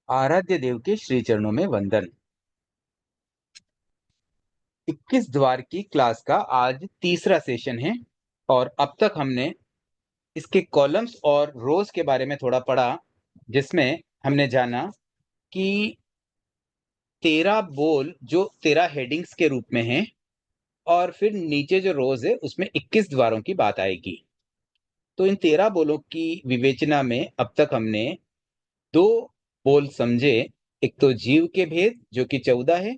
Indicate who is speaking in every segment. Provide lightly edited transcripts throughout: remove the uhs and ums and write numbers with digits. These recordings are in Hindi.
Speaker 1: आराध्य देव के श्री चरणों में वंदन। 21 द्वार की क्लास का आज तीसरा सेशन है और अब तक हमने इसके कॉलम्स और रोज के बारे में थोड़ा पढ़ा, जिसमें हमने जाना कि 13 बोल जो 13 हेडिंग्स के रूप में हैं और फिर नीचे जो रोज है उसमें 21 द्वारों की बात आएगी। तो इन 13 बोलों की विवेचना में अब तक हमने दो बोल समझे। एक तो जीव के भेद जो कि 14 है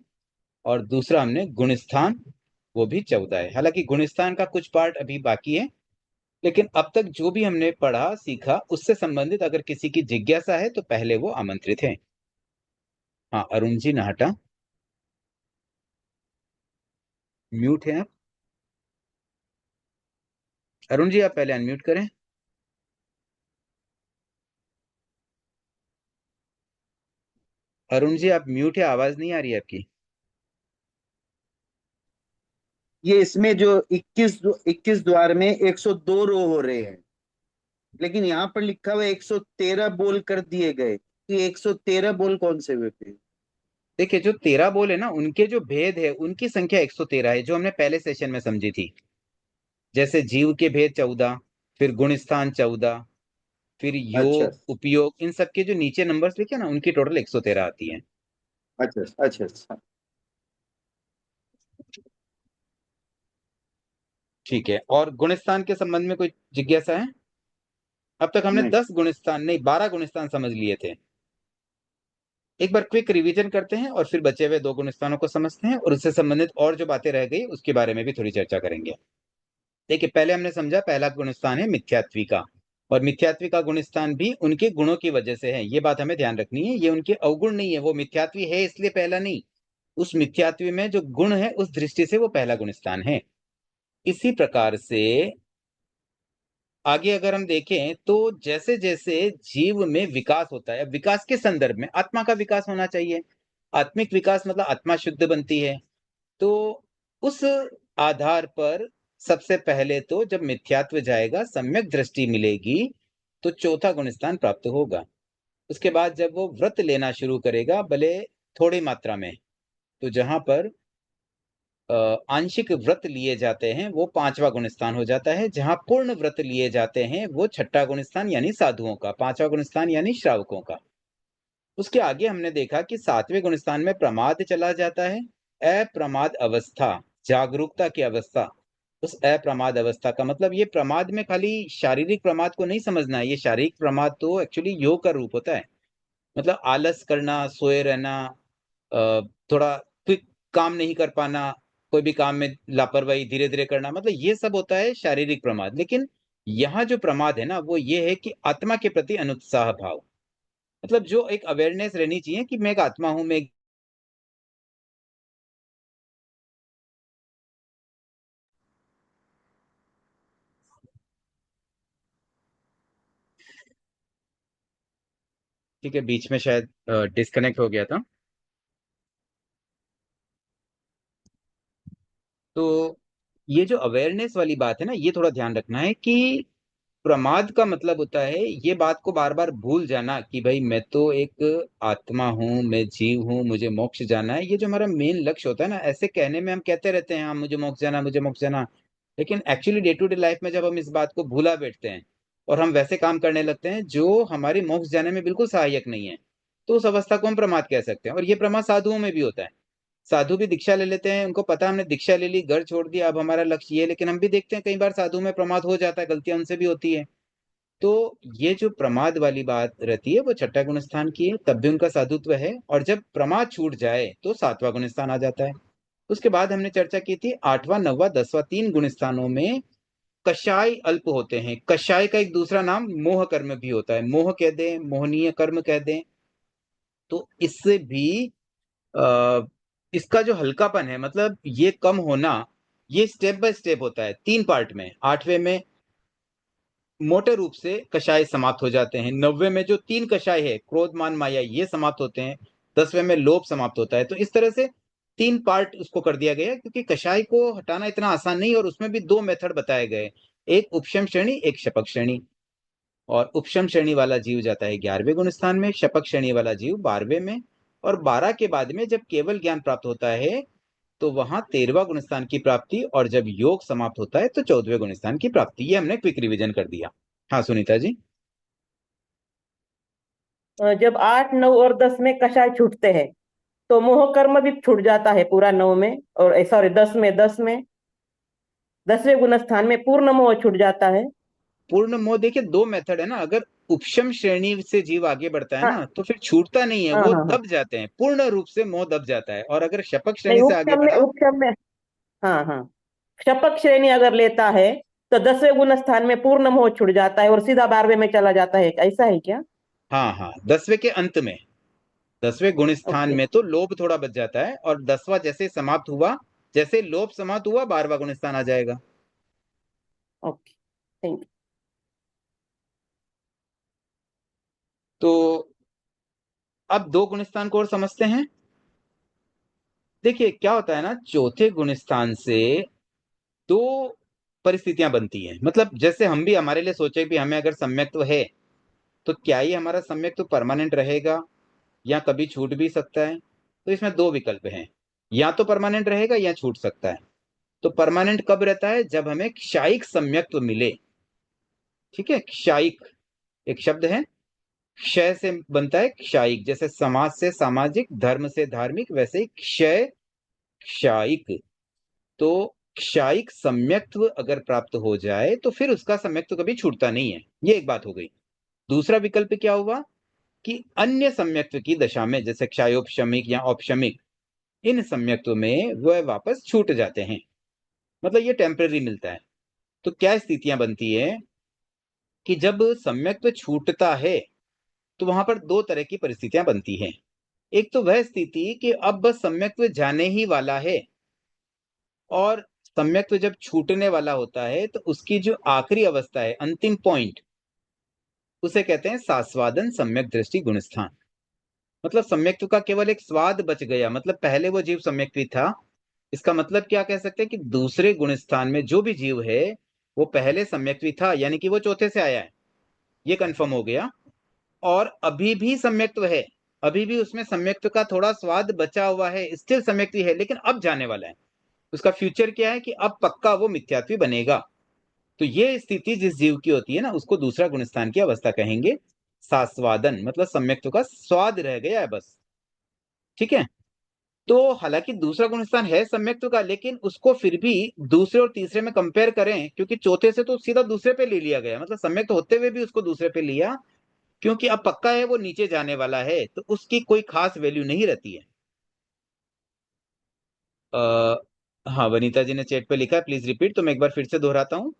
Speaker 1: और दूसरा हमने गुणस्थान, वो भी 14 है। हालांकि गुणस्थान का कुछ पार्ट अभी बाकी है, लेकिन अब तक जो भी हमने पढ़ा सीखा उससे संबंधित अगर किसी की जिज्ञासा है तो पहले वो आमंत्रित है। हाँ, अरुण जी नाहटा, म्यूट है आप। अरुण जी आप पहले अनम्यूट करें। अरुण जी आप म्यूट है, आवाज नहीं आ रही है आपकी।
Speaker 2: ये इसमें जो 21 द्वार में 102 रो हो रहे हैं, लेकिन यहाँ पर लिखा हुआ 113 बोल कर दिए गए कि 113 बोल कौन से हुए थे।
Speaker 1: देखिए, जो 13 बोल है ना, उनके जो भेद है उनकी संख्या 113 है, जो हमने पहले सेशन में समझी थी। जैसे जीव के भेद 14, फिर गुणस्थान 14, फिर
Speaker 2: अच्छा
Speaker 1: योग उपयोग, इन सब के जो नीचे नंबर्स लिखे ना उनकी टोटल 113 आती है।
Speaker 2: अच्छा अच्छा अच्छा।
Speaker 1: ठीक है, और गुणस्थान के संबंध में कोई जिज्ञासा है? अब तक हमने
Speaker 2: नहीं,
Speaker 1: 10 गुणस्थान नहीं 12 गुणस्थान समझ लिए थे। एक बार क्विक रिवीजन करते हैं और फिर बचे हुए दो गुणस्थानों को समझते हैं और उससे संबंधित और जो बातें रह गई उसके बारे में भी थोड़ी चर्चा करेंगे। देखिए, पहले हमने समझा पहला गुणस्थान है मिथ्यात्वी का, और मिथ्यात्वी का गुणस्थान भी उनके गुणों की वजह से है। ये बात हमें ध्यान रखनी है, ये उनके अवगुण नहीं है। वो मिथ्यात्वी है इसलिए पहला नहीं, उस मिथ्यात्वी में जो गुण है उस दृष्टि से वो पहला गुणस्थान है। इसी प्रकार से आगे अगर हम देखें तो जैसे जैसे जीव में विकास होता है, विकास के संदर्भ में आत्मा का विकास होना चाहिए। आत्मिक विकास मतलब आत्मा शुद्ध बनती है। तो उस आधार पर सबसे पहले तो जब मिथ्यात्व जाएगा, सम्यक दृष्टि मिलेगी, तो चौथा गुणस्थान प्राप्त होगा। उसके बाद जब वो व्रत लेना शुरू करेगा, भले थोड़ी मात्रा में, तो जहां पर आंशिक व्रत लिए जाते हैं वो पांचवा गुणस्थान हो जाता है। जहां पूर्ण व्रत लिए जाते हैं वो छठा गुणस्थान यानी साधुओं का, पांचवा गुणस्थान यानी श्रावकों का। उसके आगे हमने देखा कि सातवें गुणस्थान में प्रमाद चला जाता है। अप्रमाद अवस्था, जागरूकता की अवस्था। उस अप्रमाद अवस्था का मतलब ये प्रमाद में खाली शारीरिक प्रमाद को नहीं समझना है। ये शारीरिक प्रमाद तो एक्चुअली योग का रूप होता है। मतलब आलस करना, सोए रहना, थोड़ा क्विक काम नहीं कर पाना, कोई भी काम में लापरवाही, धीरे धीरे करना, मतलब ये सब होता है शारीरिक प्रमाद। लेकिन यहाँ जो प्रमाद है ना वो ये है कि आत्मा के प्रति अनुत्साह भाव, मतलब जो एक अवेयरनेस रहनी चाहिए कि मैं एक आत्मा हूं, मैं। ठीक है, बीच में शायद डिस्कनेक्ट हो गया था। तो ये जो अवेयरनेस वाली बात है ना, ये थोड़ा ध्यान रखना है कि प्रमाद का मतलब होता है ये बात को बार बार भूल जाना कि भाई मैं तो एक आत्मा हूं, मैं जीव हूं, मुझे मोक्ष जाना है। ये जो हमारा मेन लक्ष्य होता है ना, ऐसे कहने में हम कहते रहते हैं हाँ मुझे मोक्ष जाना, मुझे मोक्ष जाना, लेकिन actually day to day life में जब हम इस बात को भूला बैठते हैं और हम वैसे काम करने लगते हैं जो हमारी मोक्ष जाने में बिल्कुल सहायक नहीं है, तो उस अवस्था को हम प्रमाद कह सकते हैं। और ये प्रमाद साधुओं में भी होता है। साधु भी दीक्षा ले लेते हैं, उनको पता हमने दीक्षा ले ली, घर छोड़ दिया, अब हमारा लक्ष्य ये है, लेकिन हम भी देखते हैं कई बार साधु में प्रमाद हो जाता है, गलतियां उनसे भी होती है। तो ये जो प्रमाद वाली बात रहती है वो छठा गुण स्थान की है, तब भी उनका साधुत्व है। और जब प्रमाद छूट जाए तो सातवां गुण स्थान आ जाता है। उसके बाद हमने चर्चा की थी आठवां, नौवां, 10वां, तीन गुण स्थानों में कषाय अल्प होते हैं। कषाय का एक दूसरा नाम मोह कर्म भी होता है, मोह कह दें, मोहनीय कर्म कह दें। तो इससे भी आ, इसका जो हल्कापन है, मतलब ये कम होना, ये स्टेप बाय स्टेप होता है, तीन पार्ट में। आठवें में मोटे रूप से कषाय समाप्त हो जाते हैं। 90वें में जो तीन कषाय है, क्रोध मान माया, ये समाप्त होते हैं। 10वें में लोभ समाप्त होता है। तो इस तरह से तीन पार्ट उसको कर दिया गया है, क्योंकि कषाय को हटाना इतना आसान नहीं, और उसमें भी दो मेथड बताए गए, एक उपशम श्रेणी, एक शपक श्रेणी। और उपशम श्रेणी वाला जीव जाता है 11वें गुण स्थान में, शपक श्रेणी वाला जीव 12वें में, और 12 के बाद में जब केवल ज्ञान प्राप्त होता है तो वहां 13वां गुण स्थान की प्राप्ति, और जब योग समाप्त होता है तो 14वें गुण स्थान की प्राप्ति। ये हमने क्विक रिवीजन कर दिया। हाँ सुनीता जी।
Speaker 3: जब 8, 9 और 10 में कषाय छूटते हैं तो मोह कर्म भी छूट जाता है पूरा 9 में, और सॉरी 10 में 10वें गुण स्थान में पूर्ण मोह छूट जाता है।
Speaker 1: पूर्ण मोह देखिए दो मेथड है ना, अगर उपशम श्रेणी से जीव आगे बढ़ता है
Speaker 3: हाँ
Speaker 1: ना तो फिर छूटता नहीं है,
Speaker 3: हाँ
Speaker 1: वो
Speaker 3: हाँ हाँ।
Speaker 1: दब जाते हैं, पूर्ण रूप से मोह दब जाता है। और अगर शपक
Speaker 3: नहीं,
Speaker 1: श्रेणी से आगे बढ़ा,
Speaker 3: उपशम में, हाँ हाँ, शपथ श्रेणी अगर लेता है तो 10वें गुण स्थान में पूर्ण मोह छूट जाता है और सीधा 12वें में चला जाता है, ऐसा है क्या?
Speaker 1: हाँ हाँ 10वें के अंत में, 10वें गुण स्थान
Speaker 3: ओके।
Speaker 1: में तो लोभ थोड़ा बच जाता है, और 10वां जैसे समाप्त हुआ, जैसे लोभ समाप्त हुआ 12वां गुण स्थान आ जाएगा।
Speaker 3: ओके, थैंक
Speaker 1: तो अब दो गुण स्थान को और समझते हैं। देखिए क्या होता है ना, चौथे गुण स्थान से दो परिस्थितियां बनती हैं। मतलब जैसे हम भी हमारे लिए सोचे भी हमें अगर सम्यक्त्व है तो क्या ये हमारा सम्यक्त्व परमानेंट रहेगा या कभी छूट भी सकता है। तो इसमें दो विकल्प हैं, या तो परमानेंट रहेगा या छूट सकता है। तो परमानेंट कब रहता है, जब हमें क्षायिक सम्यक्त्व मिले। ठीक है, क्षायिक एक शब्द है, क्षय से बनता है क्षायिक, जैसे समाज से सामाजिक, धर्म से धार्मिक, वैसे ही क्षय क्षायिक। तो क्षायिक सम्यक्त्व अगर प्राप्त हो जाए तो फिर उसका सम्यक्त्व कभी छूटता नहीं है। ये एक बात हो गई। दूसरा विकल्प क्या हुआ कि अन्य सम्यक्त्व की दशा में, जैसे क्षयोपशमिक या औपशमिक, इन सम्यक्त्व में वह वापस छूट जाते हैं, मतलब ये टेम्पररी मिलता है। तो क्या स्थितियां बनती है कि जब सम्यक्त्व छूटता है तो वहां पर दो तरह की परिस्थितियां बनती हैं। एक तो वह स्थिति कि अब बस सम्यक्त्व जाने ही वाला है, और सम्यक्त्व जब छूटने वाला होता है तो उसकी जो आखिरी अवस्था है, अंतिम पॉइंट, उसे कहते हैं सास्वादन सम्यक दृष्टि गुणस्थान। मतलब सम्यक्त्व का केवल एक स्वाद बच गया, मतलब पहले वो जीव सम्यक्त्वी था। इसका मतलब क्या कह सकते हैं कि दूसरे गुण स्थान में जो भी जीव है वो पहले सम्यक्त्वी था, यानी कि वो चौथे से आया है, ये कंफर्म हो गया। और अभी भी सम्यक्त्व है, अभी भी उसमें सम्यक्त्व का थोड़ा स्वाद बचा हुआ है, स्टिल सम्यक्त्वी है, लेकिन अब जाने वाला है। उसका फ्यूचर क्या है कि अब पक्का वो मिथ्यात्वी बनेगा। तो ये स्थिति जिस जीव की होती है ना, उसको दूसरा गुणस्थान की अवस्था कहेंगे। सास्वादन मतलब सम्यक्त्व का स्वाद रह गया है बस। ठीक है। तो हालांकि दूसरा गुणस्थान है सम्यक्त्व का, लेकिन उसको फिर भी दूसरे और तीसरे में कंपेयर करें, क्योंकि चौथे से तो सीधा दूसरे पे ले लिया गया, मतलब सम्यक्त होते हुए भी उसको दूसरे पे लिया, क्योंकि अब पक्का है वो नीचे जाने वाला है, तो उसकी कोई खास वैल्यू नहीं रहती है। हाँ वनीता जी ने चैट पे लिखा है, प्लीज रिपीट, तो मैं एक बार फिर से दोहराता हूँ।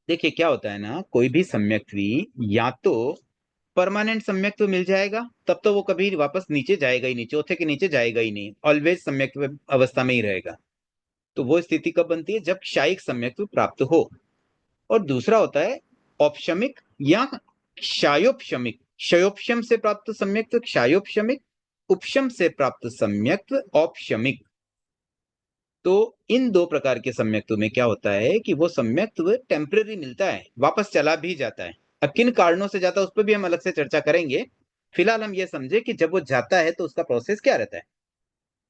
Speaker 1: देखिए क्या होता है ना, कोई भी सम्यक्त्वी या तो परमानेंट सम्यक्त्व मिल जाएगा, तब तो वो कभी वापस नीचे जाएगा ही नहीं, चौथे के नीचे जाएगा ही नहीं, ऑलवेज सम्यक्त्व अवस्था में ही रहेगा। तो वो स्थिति कब बनती है, जब क्षायिक सम्यक्त्व प्राप्त हो। और दूसरा होता है औपशमिक या क्षायोपशमिक। क्षयोपशम से प्राप्त सम्यक्त्व क्षायोपशमिक, उपशम से प्राप्त सम्यक्त्व औपशमिक। तो इन दो प्रकार के सम्यक्त्व में क्या होता है कि वो सम्यक्त्व टेम्पररी मिलता है, वापस चला भी जाता है। अब किन कारणों से जाता है उस पर भी हम अलग से चर्चा करेंगे। फिलहाल हम ये समझे कि जब वो जाता है तो उसका प्रोसेस क्या रहता है।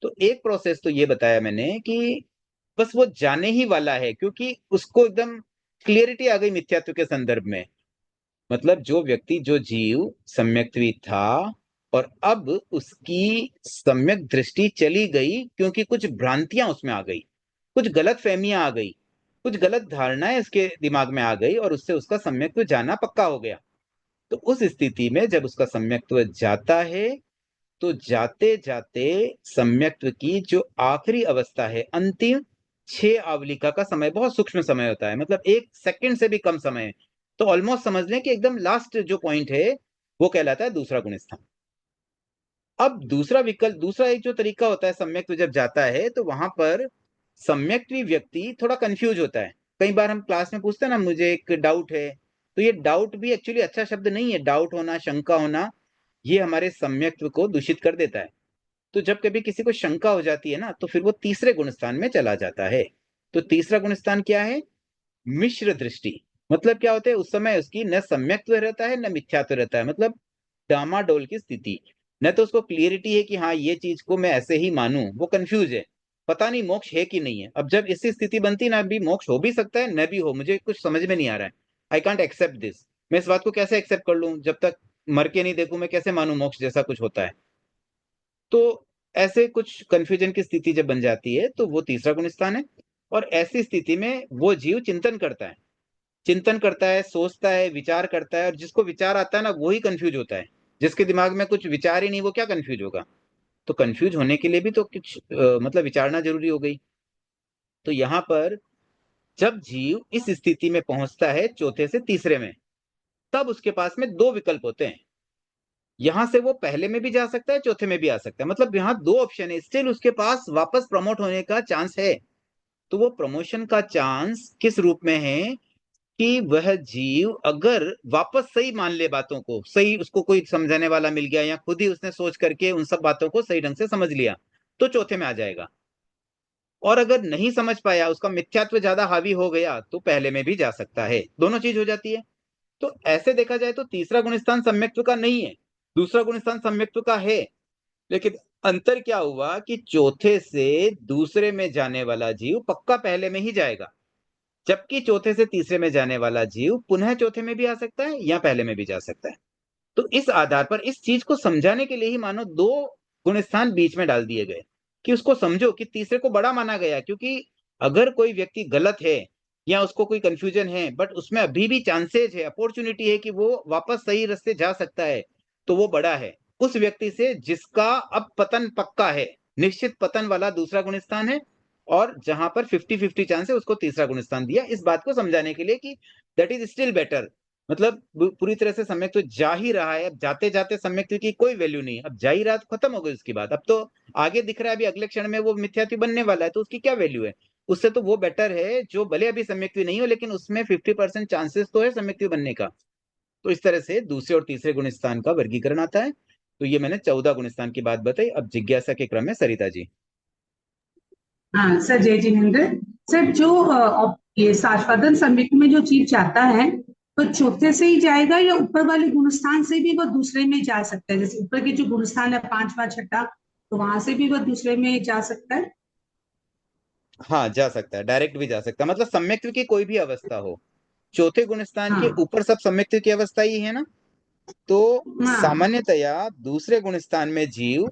Speaker 1: तो एक प्रोसेस तो ये बताया मैंने कि बस वो जाने ही वाला है, क्योंकि उसको एकदम क्लियरिटी आ गई मिथ्यात्व के संदर्भ में। मतलब जो व्यक्ति जो जीव सम्यक्त्वी था और अब उसकी सम्यक दृष्टि चली गई, क्योंकि कुछ भ्रांतियां उसमें आ गई, कुछ गलत फहमियां आ गई, कुछ गलत धारणाएं उसके दिमाग में आ गई, और उससे उसका सम्यक्त्व जाना पक्का हो गया। तो उस स्थिति में जब उसका सम्यक्त्व जाता है तो जाते जाते सम्यक्त्व की जो आखिरी अवस्था है, अंतिम 6 आवलिका का समय बहुत सूक्ष्म समय होता है, मतलब 1 सेकंड से भी कम समय है। तो ऑलमोस्ट समझ लें कि एकदम लास्ट जो पॉइंट है वो कहलाता है दूसरा गुण स्थान। अब दूसरा विकल्प, दूसरा एक जो तरीका होता है सम्यक्त्व जब जाता है तो वहां पर सम्यक्त्वी व्यक्ति थोड़ा कंफ्यूज होता है। कई बार हम क्लास में पूछते हैं ना, मुझे एक डाउट है, तो ये डाउट भी एक्चुअली अच्छा शब्द नहीं है, डाउट होना, शंका होना, ये हमारे सम्यक्त्व को दूषित कर देता है। तो जब कभी किसी को शंका हो जाती है ना, तो फिर वो तीसरे गुण स्थान में चला जाता है। तो तीसरा गुण स्थान क्या है, मिश्र दृष्टि। मतलब क्या होता है, उस समय उसकी न सम्यक्त्व रहता है न मिथ्यात्व रहता है, मतलब डामाडोल की स्थिति। न तो उसको क्लियरिटी है कि हाँ ये चीज को मैं ऐसे ही मानूं, वो कंफ्यूज है, पता नहीं मोक्ष है कि नहीं है। अब जब ऐसी स्थिति बनती ना, भी मोक्ष हो भी सकता है न भी हो, मुझे कुछ समझ में नहीं आ रहा है, आई कांट एक्सेप्ट दिस। मैं इस बात को कैसे एक्सेप्ट कर लूं, जब तक मर के नहीं देखूं मैं कैसे मानूं मोक्ष जैसा कुछ होता है। तो ऐसे कुछ कंफ्यूजन की स्थिति जब बन जाती है तो वो तीसरा गुण स्थान है। और ऐसी स्थिति में वो जीव चिंतन करता है, चिंतन करता है, सोचता है, विचार करता है, और जिसको विचार आता है ना वही कंफ्यूज होता है। जिसके दिमाग में कुछ विचार ही नहीं वो क्या कंफ्यूज होगा। तो कंफ्यूज होने के लिए भी तो कुछ मतलब विचारना जरूरी हो गई। तो यहां पर जब जीव इस स्थिति में पहुंचता है चौथे से तीसरे में, तब उसके पास में दो विकल्प होते हैं। यहां से वो पहले में भी जा सकता है, चौथे में भी आ सकता है, मतलब यहाँ दो ऑप्शन है, स्टिल उसके पास वापस प्रमोट होने का चांस है। तो वो प्रमोशन का चांस किस रूप में है, कि वह जीव अगर वापस सही मान ले, बातों को सही, उसको कोई समझाने वाला मिल गया या खुद ही उसने सोच करके उन सब बातों को सही ढंग से समझ लिया, तो चौथे में आ जाएगा। और अगर नहीं समझ पाया, उसका मिथ्यात्व ज्यादा हावी हो गया, तो पहले में भी जा सकता है, दोनों चीज हो जाती है। तो ऐसे देखा जाए तो तीसरा गुणस्थान सम्यक्त्व का नहीं है, दूसरा गुणस्थान सम्यक्त्व का है। लेकिन अंतर क्या हुआ कि चौथे से दूसरे में जाने वाला जीव पक्का पहले में ही जाएगा, जबकि चौथे से तीसरे में जाने वाला जीव पुनः चौथे में भी आ सकता है या पहले में भी जा सकता है। तो इस आधार पर इस चीज को समझाने के लिए ही मानो दो गुणस्थान बीच में डाल दिए गए, कि उसको समझो कि तीसरे को बड़ा माना गया, क्योंकि अगर कोई व्यक्ति गलत है या उसको कोई कंफ्यूजन है, बट उसमें अभी भी चांसेज है, अपॉर्चुनिटी है कि वो वापस सही रास्ते जा सकता है, तो वो बड़ा है उस व्यक्ति से जिसका अब पतन पक्का है, निश्चित पतन वाला दूसरा गुणस्थान है। और जहां पर 50-50 चांस है, उसको तीसरा गुणस्थान दिया, इस बात को समझाने के लिए कि दैट इज स्टिल बेटर। मतलब पूरी तरह से सम्यक तो जा ही रहा है, अब जाते जाते सम्यक की कोई वैल्यू नहीं, अब जा ही रहा तो खत्म हो गई उसकी बात, अब तो आगे दिख रहा है, अभी अगले क्षण में वो मिथ्यात्व बनने वाला है, तो उसकी क्या वैल्यू है। उससे तो वो बेटर है जो भले अभी सम्यक नहीं हो, लेकिन उसमें 50% चांसेस तो है सम्यक बनने का। तो इस तरह से दूसरे और तीसरे गुण स्थान का वर्गीकरण आता है। तो ये मैंने 14 गुण स्थान की बात बताई। अब जिज्ञासा के क्रम में सरिता जी।
Speaker 4: हाँ सर, जय जिनेन्द्र। सर, जो ये सास्वादन संवेग में जो जीव जाता है, तो चौथे से ही जाएगा या ऊपर वाले गुणस्थान से भी वो दूसरे में जा सकता है? जैसे ऊपर के जो गुणस्थान है, पांचवा छठा, तो वहां से भी वो दूसरे में जा सकता है?
Speaker 1: हाँ जा सकता है, डायरेक्ट भी जा सकता है, मतलब सम्यक्त्व की कोई भी अवस्था हो, चौथे गुण स्थान के
Speaker 4: हाँ
Speaker 1: ऊपर सब सम्यक्त्व की अवस्था ही है ना। तो
Speaker 4: हाँ।
Speaker 1: सामान्यतया दूसरे गुण स्थान में जीव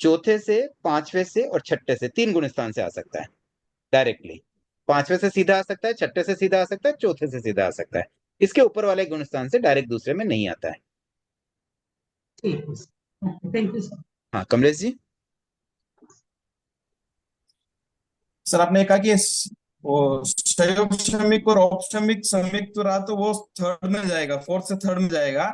Speaker 1: चौथे से, पांचवे से और छठे से, तीन गुण स्थान से आ सकता है डायरेक्टली। पांचवे से सीधा आ सकता है, छठे से सीधा आ सकता है, चौथे से सीधा आ सकता है। इसके ऊपर वाले गुण स्थान से डायरेक्ट दूसरे में नहीं आता है।
Speaker 4: ठीक है सर, थैंक यू सर।
Speaker 1: हाँ कमलेश जी।
Speaker 5: सर आपने कहा कि वो संयोग श्रमिक और औपश्रमिक श्रमिक तो रहा, तो वो थर्ड में जाएगा, फोर्थ से थर्ड में जाएगा।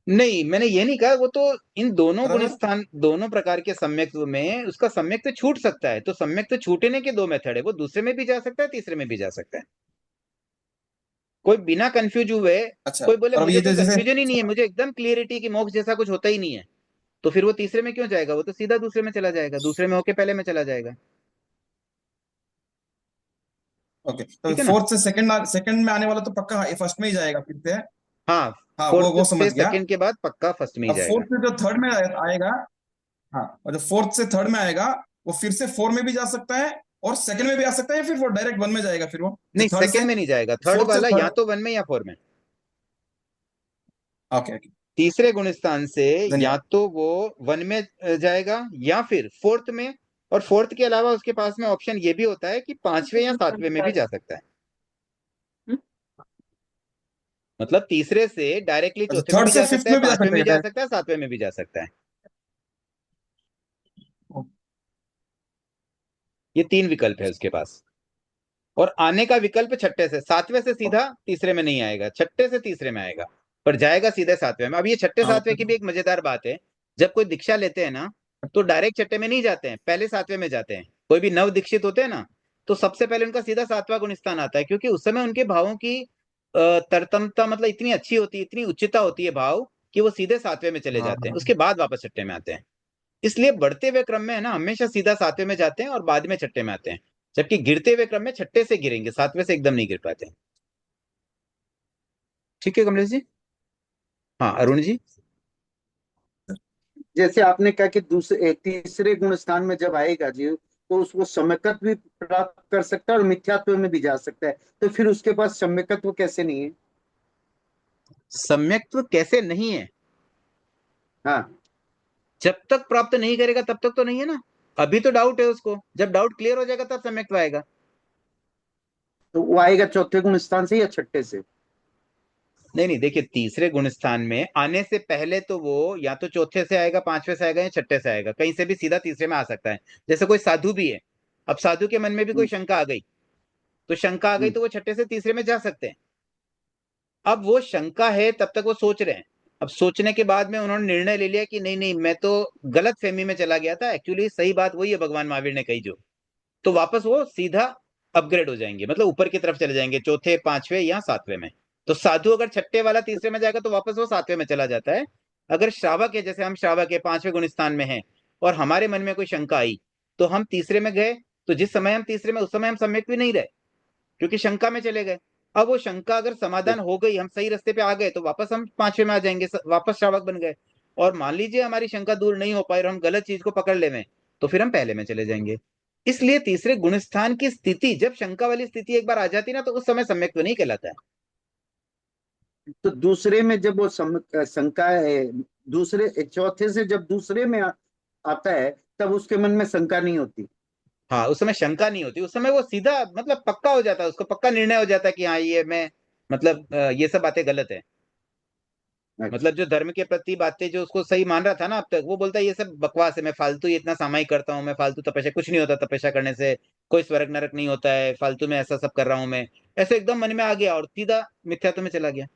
Speaker 1: नहीं, मैंने ये नहीं कहा, वो तो इन दोनों गुण
Speaker 5: बराबर।
Speaker 1: स्थान, दोनों प्रकार के सम्यक्त्व में उसका सम्यक्त्व छूट सकता है। तो सम्यक्त्व छूटने के दो मेथड है, वो दूसरे में भी जा सकता है, तीसरे में भी जा सकता है। कोई बिना कंफ्यूज हुए,
Speaker 5: अच्छा,
Speaker 1: कोई बोले
Speaker 5: और अब
Speaker 1: मुझे
Speaker 5: ये
Speaker 1: कोई
Speaker 5: जैसे
Speaker 1: कंफ्यूजन ही नहीं है, मुझे एकदम क्लियरिटी कि मोक्ष जैसा कुछ होता ही नहीं है, तो फिर वो तीसरे में क्यों जाएगा, वो तो सीधा दूसरे में चला जाएगा, दूसरे में होके पहले में चला जाएगा।
Speaker 5: ओके, तो
Speaker 1: ठीक है ना।
Speaker 5: फोर्थ से सेकंड सेकंड में आने वाला तो पक्का फर्स्ट में ही जाएगा फिर से।
Speaker 1: हाँ,
Speaker 5: हाँ,
Speaker 1: फोर्थ
Speaker 5: वो समझ
Speaker 1: से
Speaker 5: गया।
Speaker 1: सेकंड के बाद पक्का फर्स्ट में ही
Speaker 5: अब
Speaker 1: जाएगा।
Speaker 5: फोर्थ से जो थर्ड में आएगा, हाँ, और जो फोर्थ से थर्ड में आएगा, वो फिर से फोर में भी जा सकता है और सेकंड में भी आ सकता है, फिर वो डायरेक्ट वन में जाएगा, फिर वो जो
Speaker 1: नहीं,
Speaker 5: थर्ड
Speaker 1: सेकंड
Speaker 5: से
Speaker 1: में नहीं जाएगा, थर्ड
Speaker 5: फोर्थ से
Speaker 1: वाला या
Speaker 5: थर्ड।
Speaker 1: तो वन में या फोर में।
Speaker 5: ओके ओके,
Speaker 1: तीसरे गुण स्थान से या
Speaker 5: धन्यवाद।
Speaker 1: तो वो वन में जाएगा या फिर फोर्थ में। और फोर्थ के अलावा उसके पास में ऑप्शन ये भी होता है कि पांचवें या सातवें में भी जा सकता है। मतलब तीसरे से डायरेक्टली
Speaker 5: अच्छा,
Speaker 1: चौथे में
Speaker 5: थर्ड
Speaker 1: भी
Speaker 5: से
Speaker 1: जा सकता
Speaker 5: फिफ्थ
Speaker 1: है,
Speaker 5: में भी जा
Speaker 1: पांचवें
Speaker 5: सकता
Speaker 1: में
Speaker 5: है
Speaker 1: भी जा
Speaker 5: क्या?
Speaker 1: सकता है, सातवें में भी जा सकता है। ये तीन विकल्प है उसके पास। और आने का विकल्प छठे से, सातवें से सीधा तीसरे में नहीं आएगा, छठे से तीसरे में आएगा, पर जाएगा सीधे सातवें में। अब ये छठे
Speaker 5: हाँ,
Speaker 1: सातवें की भी एक मजेदार बात है। जब कोई दीक्षा लेते हैं ना, तो डायरेक्ट छठे में नहीं जाते हैं, पहले सातवें में जाते हैं। कोई भी नव दीक्षित होते हैं ना, तो सबसे पहले उनका सीधा सातवां गुण स्थान आता है, क्योंकि उस समय उनके भावों की तरतमता, मतलब इतनी अच्छी होती है, इतनी उच्चता होती है भाव, कि वो सीधे सातवें में चले
Speaker 5: हाँ,
Speaker 1: जाते हैं,
Speaker 5: हाँ।
Speaker 1: उसके बाद वापस छठे में आते हैं। इसलिए बढ़ते हुए क्रम में है ना, हमेशा सीधा सातवें में जाते हैं और बाद में छठे में आते हैं। जबकि गिरते हुए क्रम में छठे से गिरेंगे, सातवें से एकदम नहीं गिर पाते। ठीक है कमलेश जी। हाँ अरुण जी।
Speaker 2: जैसे आपने कहा कि दूसरे तीसरे गुण स्थान में जब आएगा जीव, तो उसको सम्यकत्व भी प्राप्त कर सकता है और मिथ्यात्व में भी जा सकता है, तो फिर उसके पास सम्यकत्व कैसे नहीं है?
Speaker 1: सम्यक्त्व कैसे नहीं है?
Speaker 2: हाँ,
Speaker 1: जब तक प्राप्त नहीं करेगा तब तक तो नहीं है ना। अभी तो डाउट है उसको, जब डाउट क्लियर हो जाएगा तब सम्यक्त्व आएगा।
Speaker 2: तो वो आएगा चौथे गुण स्थान से या छठे से?
Speaker 1: नहीं नहीं, देखिए तीसरे गुण स्थान में आने से पहले तो वो या तो चौथे से आएगा, पांचवे से आएगा, या छठे से आएगा, कहीं से भी सीधा तीसरे में आ सकता है। जैसे कोई साधु भी है, अब साधु के मन में भी कोई
Speaker 2: हम्म,
Speaker 1: शंका आ गई, तो शंका आ गई
Speaker 2: हम्म,
Speaker 1: तो वो छठे से तीसरे में जा सकते हैं। अब वो शंका है तब तक वो सोच रहे हैं। अब सोचने के बाद में उन्होंने निर्णय ले लिया कि नहीं नहीं, मैं तो गलत फहमी में चला गया था, एक्चुअली सही बात वही है भगवान महावीर ने कही जो, तो वापस वो सीधा अपग्रेड हो जाएंगे, मतलब ऊपर की तरफ चले जाएंगे, चौथे पांचवे या सातवें में। तो साधु अगर छठे वाला तीसरे में जाएगा तो वापस वो सातवें में चला जाता है। अगर श्रावक है, जैसे हम श्रावक है, पांचवें गुण स्थान में है, और हमारे मन में कोई शंका आई, तो हम तीसरे में गए, तो जिस समय हम तीसरे में, उस समय हम सम्यक भी नहीं रहे, क्योंकि शंका में चले गए। अब वो शंका अगर समाधान हो गई, हम सही रास्ते पे आ गए, तो वापस हम पांचवे में आ जाएंगे, वापस श्रावक बन गए। और मान लीजिए हमारी शंका दूर नहीं हो पाई और हम गलत चीज को पकड़ ले, तो फिर हम पहले में चले जाएंगे। इसलिए तीसरे गुण स्थान की स्थिति, जब शंका वाली स्थिति एक बार आ जाती ना, तो उस समय सम्यक तो नहीं कहलाता है।
Speaker 2: तो दूसरे में जब वो शंका है, दूसरे चौथे से जब दूसरे में आता है, तब उसके मन में शंका नहीं होती?
Speaker 1: हाँ, उस समय शंका नहीं होती, उस समय वो सीधा मतलब पक्का हो जाता है, उसको पक्का निर्णय हो जाता है कि हाँ ये मैं, मतलब ये सब बातें गलत है।
Speaker 2: अच्छा।
Speaker 1: मतलब जो धर्म के प्रति बातें जो उसको सही मान रहा था ना अब तक, वो बोलता है ये सब बकवास है, मैं फालतू ये इतना सामायिक करता हूँ, मैं फालतू तपस्या, कुछ नहीं होता तपस्या करने से, कोई स्वर्ग नरक नहीं होता है, फालतू में ऐसा सब कर रहा हूं मैं। ऐसे एकदम मन में आ गया और सीधा मिथ्यात्व में चला गया।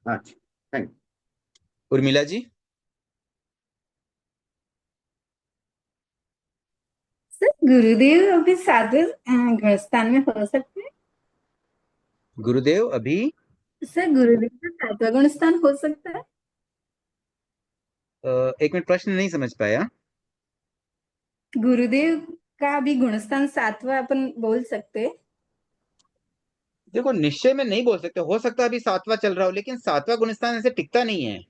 Speaker 2: अच्छा, थैंक।
Speaker 1: उर्मिला जी।
Speaker 6: सर गुरुदेव अभी सातवें स्थान में हो सकते हैं?
Speaker 1: गुरुदेव अभी?
Speaker 6: सर गुरुदेव का सातवां गुण स्थान हो सकता है?
Speaker 1: एक मिनट, प्रश्न नहीं समझ पाया।
Speaker 6: गुरुदेव का भी गुण स्थान सातवां अपन बोल सकते हैं?
Speaker 1: देखो निश्चय में नहीं बोल सकते, हो सकता है अभी सातवां चल रहा हो, लेकिन सातवां गुणस्थान ऐसे टिकता नहीं है।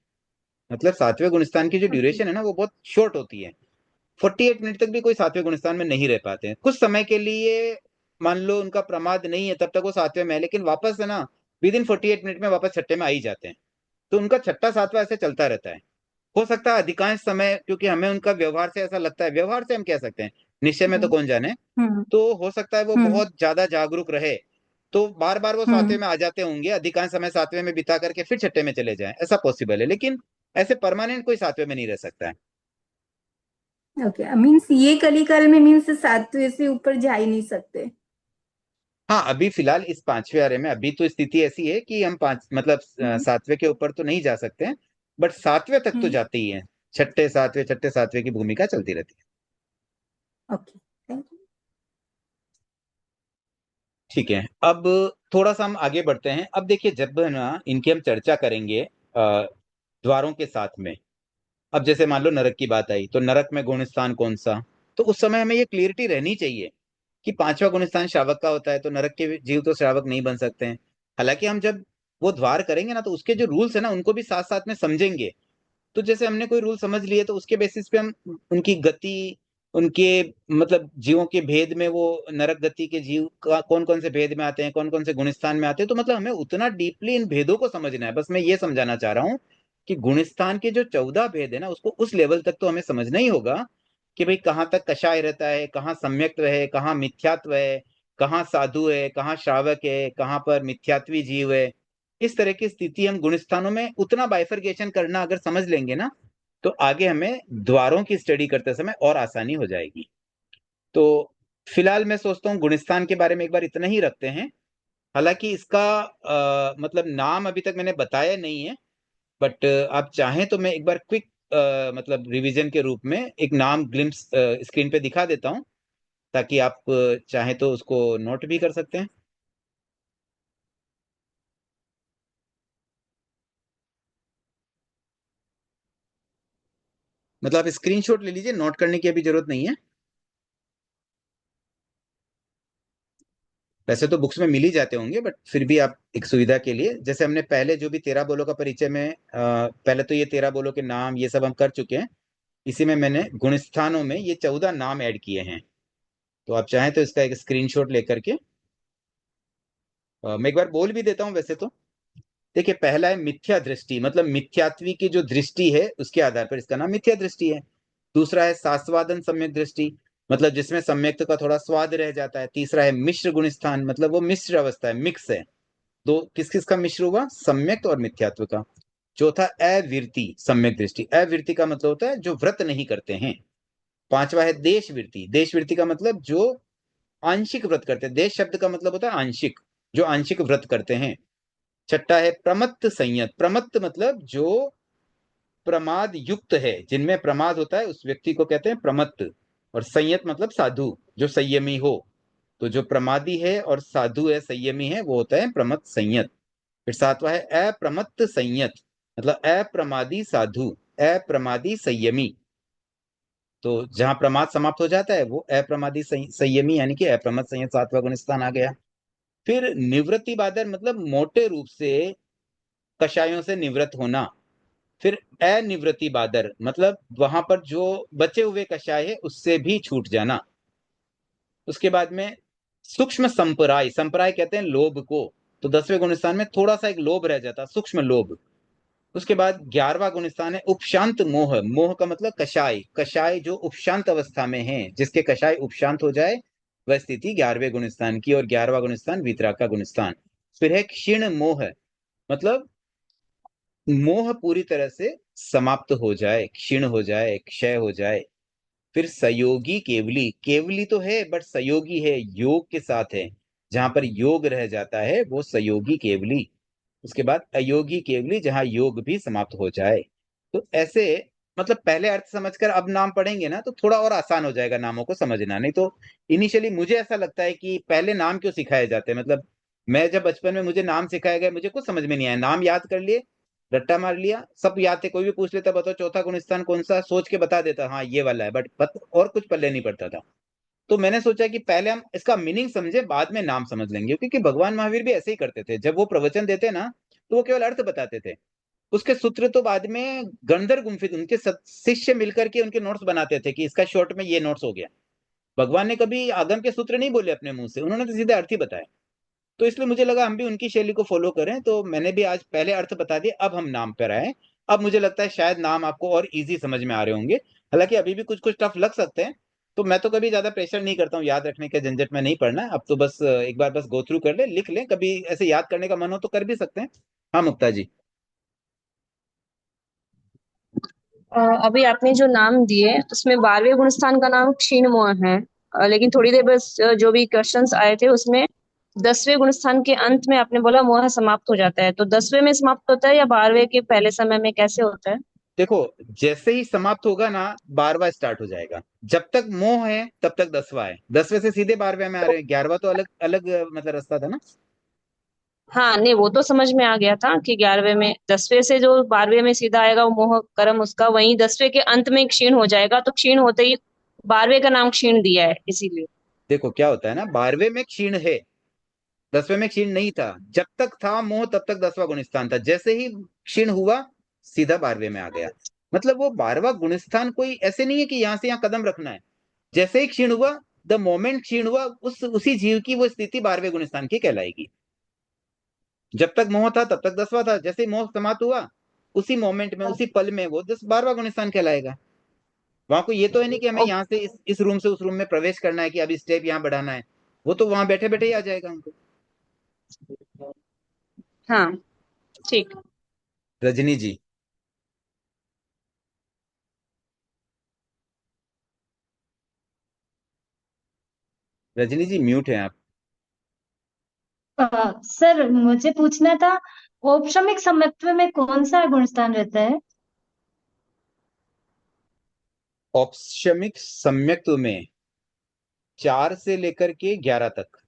Speaker 1: मतलब सातवें गुणस्थान की जो
Speaker 6: ओके।
Speaker 1: ड्यूरेशन है ना, वो बहुत शॉर्ट होती है। 48 मिनट तक भी कोई सातवें गुणस्थान में नहीं रह पाते हैं, कुछ समय के लिए मान लो उनका प्रमाद नहीं है तब तक वो सातवें में है, लेकिन वापस है ना, विद इन 48 मिनट में वापस छठे में आ ही जाते हैं। तो उनका छठा सातवां ऐसे चलता रहता है। हो सकता है अधिकांश समय, क्योंकि हमें उनका व्यवहार से ऐसा लगता है, व्यवहार से हम कह सकते हैं, निश्चय में तो
Speaker 6: हम्म।
Speaker 1: कौन जाने।
Speaker 6: हम्म।
Speaker 1: तो हो सकता है वो
Speaker 6: हम्म।
Speaker 1: बहुत ज्यादा जागरूक रहे, तो बार बार वो सातवें
Speaker 6: हम्म।
Speaker 1: में आ जाते होंगे, अधिकांश समय सातवें में बिता करके फिर छठे में चले जाएं, ऐसा पॉसिबल है, लेकिन ऐसे परमानेंट कोई सातवें में नहीं रह सकता है।
Speaker 6: ओके, मीन्स ये कलिकाल में मीन्स सातवें से ऊपर जा ही नहीं सकते?
Speaker 1: हाँ, अभी फिलहाल इस पांचवें आरे में अभी तो स्थिति ऐसी है कि हम पांच मतलब
Speaker 6: हम्म।
Speaker 1: सातवें के ऊपर तो नहीं जा सकते हैं, बट सातवें तक तो
Speaker 6: हम्म।
Speaker 1: जाते ही हैं। छठे सातवें की भूमिका चलती रहती है।
Speaker 6: Okay, thank you.
Speaker 1: ठीक है, अब थोड़ा सा हम आगे बढ़ते हैं। अब देखिए, जब ना इनकी हम चर्चा करेंगे द्वारों के साथ में, अब जैसे मान लो नरक की बात आई, तो नरक में गुण स्थान कौन सा, तो उस समय हमें ये क्लियरिटी रहनी चाहिए कि पांचवा गुण स्थान श्रावक का होता है, तो नरक के जीव तो श्रावक नहीं बन सकते हैं। हालांकि हम जब वो द्वार करेंगे ना, तो उसके जो रूल्स है ना, उनको भी साथ साथ में समझेंगे। तो जैसे हमने कोई रूल समझ लिए, तो उसके बेसिस पे हम उनकी गति, उनके मतलब जीवों के भेद में, वो नरक गति के जीव का कौन कौन से भेद में आते हैं, कौन कौन से गुणस्थान में आते हैं, तो मतलब हमें उतना डीपली इन भेदों को समझना है। बस मैं ये समझाना चाह रहा हूँ कि गुणस्थान के जो 14 भेद है ना, उसको उस लेवल तक तो हमें समझना ही होगा कि भाई कहाँ तक कषाय रहता है, कहाँ सम्यक्त्व है, कहाँ मिथ्यात्व है, कहाँ साधु है, कहाँ श्रावक है, कहाँ पर मिथ्यात्वी जीव है। इस तरह की स्थिति हम गुणस्थानों में उतना बाइफरकेशन करना अगर समझ लेंगे ना, तो आगे हमें द्वारों की स्टडी करते समय और आसानी हो जाएगी। तो फिलहाल मैं सोचता हूँ गुणस्थान के बारे में एक बार इतना ही रखते हैं। हालांकि इसका मतलब नाम अभी तक मैंने बताया नहीं है, बट आप चाहें तो मैं एक बार क्विक मतलब रिवीजन के रूप में एक नाम ग्लिम्स स्क्रीन पे दिखा देता हूं, ताकि आप चाहें तो उसको नोट भी कर सकते हैं। मतलब आप स्क्रीनशॉट ले लीजिए, नोट करने की अभी जरूरत नहीं है। वैसे तो बुक्स में मिल ही जाते होंगे, बट फिर भी आप एक सुविधा के लिए, जैसे हमने पहले जो भी 13 बोलों का परिचय में पहले तो ये 13 बोलों के नाम ये सब हम कर चुके हैं। इसी में मैंने गुणस्थानों में ये 14 नाम ऐड किए हैं। तो आप चाहें तो इसका एक स्क्रीनशॉट लेकर के मैं एक बार बोल भी देता हूं वैसे तो। देखिए, पहला है मिथ्या दृष्टि, मतलब मिथ्यात्वी की जो दृष्टि है उसके आधार पर इसका नाम मिथ्या दृष्टि है। दूसरा है सास्वादन सम्यक दृष्टि, मतलब जिसमें सम्यक्त का थोड़ा स्वाद रह जाता है। तीसरा है मिश्र गुणस्थान, मतलब वो मिश्र अवस्था है, मिक्स है। दो किस किस का मिश्र हुआ, सम्यक्त और मिथ्यात्व का। चौथा अविरति सम्यक दृष्टि, अविरति का मतलब होता है जो व्रत नहीं करते हैं। पांचवा है देशवृत्ति, देशवृत्ति का मतलब जो आंशिक व्रत करते हैं। देश शब्द का मतलब होता है आंशिक, जो आंशिक व्रत करते हैं। छठा है प्रमत्त संयत, प्रमत्त मतलब जो प्रमाद युक्त है, जिनमें प्रमाद होता है उस व्यक्ति को कहते हैं प्रमत्त। और संयत मतलब साधु, जो संयमी हो। तो जो प्रमादी है और साधु है, संयमी है, वो होता है प्रमत्त संयत। फिर सातवां है अप्रमत्त संयत, मतलब अप्रमादी साधु, अप्रमादी संयमी। तो जहां प्रमाद समाप्त हो जाता है वो अप्रमादी संयमी यानी कि अप्रमत्त संयत, सातवां गुण स्थान आ गया। फिर निवृत्ति बादर, मतलब मोटे रूप से कषायों से निवृत्त होना। फिर अनिवृत्ति बादर, मतलब वहां पर जो बचे हुए कषाय है उससे भी छूट जाना। उसके बाद में सूक्ष्म संपराय, संपराय कहते हैं लोभ को। तो 10वें गुण स्थान में थोड़ा सा एक लोभ रह जाता, सूक्ष्म लोभ। उसके बाद 11वां गुण स्थान है उपशांत मोह, मोह का मतलब कषाय, कषाय जो उपशांत अवस्था में है, जिसके कषाय उपशांत हो जाए वह स्थिति 11वें गुण स्थान की। और 11वां गुण स्थान वीतराग का गुण स्थान। फिर है क्षीण मोह, मतलब मोह पूरी तरह से समाप्त हो जाए, क्षीण हो जाए, क्षय हो जाए। फिर सयोगी केवली, केवली तो है बट सयोगी है, योग के साथ है, जहां पर योग रह जाता है वो सयोगी केवली। उसके बाद अयोगी केवली, जहां योग भी समाप्त हो जाए। तो ऐसे, मतलब पहले अर्थ समझकर अब नाम पढ़ेंगे ना तो थोड़ा और आसान हो जाएगा नामों को समझना। नहीं तो इनिशियली मुझे ऐसा लगता है कि पहले नाम क्यों सिखाए जाते हैं, मतलब मैं जब बचपन में मुझे नाम सिखाया गया मुझे कुछ समझ में नहीं आया, नाम याद कर लिए, रट्टा मार लिया, सब याद थे, कोई भी पूछ लेता बताओ चौथा गुण स्थान कौन सा, सोच के बता देता हाँ ये वाला है, बट और कुछ पल्ले नहीं पड़ता था। तो मैंने सोचा कि पहले हम इसका मीनिंग समझे, बाद में नाम समझ लेंगे, क्योंकि भगवान महावीर भी ऐसे ही करते थे। जब वो प्रवचन देते ना तो वो केवल अर्थ बताते थे, उसके सूत्र तो बाद में गंधर गुम्फित उनके शिष्य मिलकर के उनके नोट्स बनाते थे कि इसका शॉर्ट में ये नोट्स हो गया। भगवान ने कभी आगम के सूत्र नहीं बोले अपने मुंह से, उन्होंने तो सीधे अर्थ ही बताया। तो इसलिए मुझे लगा हम भी उनकी शैली को फॉलो करें, तो मैंने भी आज पहले अर्थ बता दिए, अब हम नाम पर आए। अब मुझे लगता है शायद नाम आपको और इजी समझ में आ रहे होंगे, हालांकि अभी भी कुछ कुछ टफ लग सकते हैं। तो मैं तो कभी ज्यादा प्रेशर नहीं करता हूँ, याद रखने के झंझट में नहीं पड़ना। अब तो बस एक बार बस गो थ्रू कर ले, लिख लें, कभी ऐसे याद करने का मन हो तो कर भी सकते हैं। हाँ मुक्ता जी।
Speaker 7: अभी आपने जो नाम दिए उसमें 12वें गुणस्थान का नाम क्षीण मोह है। लेकिन थोड़ी देर बस जो भी क्वेश्चंस आए थे उसमें 10वें गुणस्थान के अंत में आपने बोला मोह समाप्त हो जाता है, तो 10वें में समाप्त होता है या 12वें के पहले समय में, कैसे होता है?
Speaker 1: देखो, जैसे ही समाप्त होगा ना 12वां स्टार्ट हो जाएगा। जब तक मोह है तब तक 10वां है, 10वें से सीधे 12वें में आ रहे हैं, 11वां तो अलग अलग मतलब रास्ता था ना।
Speaker 7: हाँ नहीं, वो तो समझ में आ गया था कि 11वें में, 10वें से जो 12वें में सीधा आएगा वो मोह कर्म उसका, वहीं 10वें के अंत में क्षीण हो जाएगा, तो क्षीण होते ही 12वें का नाम क्षीण दिया है इसीलिए।
Speaker 1: देखो क्या होता है ना, 12वें में क्षीण है, 10वें में क्षीण नहीं था। जब तक था मोह तब तक 10वां गुणस्थान था, जैसे ही क्षीण हुआ सीधा 12वें में आ गया। मतलब वो 12वां गुणस्थान कोई ऐसे नहीं है कि यहां से यहां कदम रखना है। जैसे ही क्षीण हुआ, द मोमेंट क्षीण हुआ, उसी जीव की वो स्थिति 12वें गुणस्थान की कहलाएगी। जब तक मोह था तब तक 10वां था, जैसे ही मोह समाप्त हुआ उसी मोमेंट में उसी पल में वो 12वां गुणस्थान कहलाएगा। वहां को ये तो है नहीं कि हमें यहाँ से इस रूम से उस रूम में प्रवेश करना है कि अभी स्टेप यहाँ बढ़ाना है, वो तो वहां बैठे बैठे ही आ जाएगा हमको।
Speaker 7: हाँ ठीक।
Speaker 1: रजनी जी। रजनी जी म्यूट है आप।
Speaker 8: सर मुझे पूछना था, औपशमिक समत्व में कौन सा गुण स्थान रहता है?
Speaker 1: औपशमिक सम्यक्त्व में 4 से लेकर के 11 तक।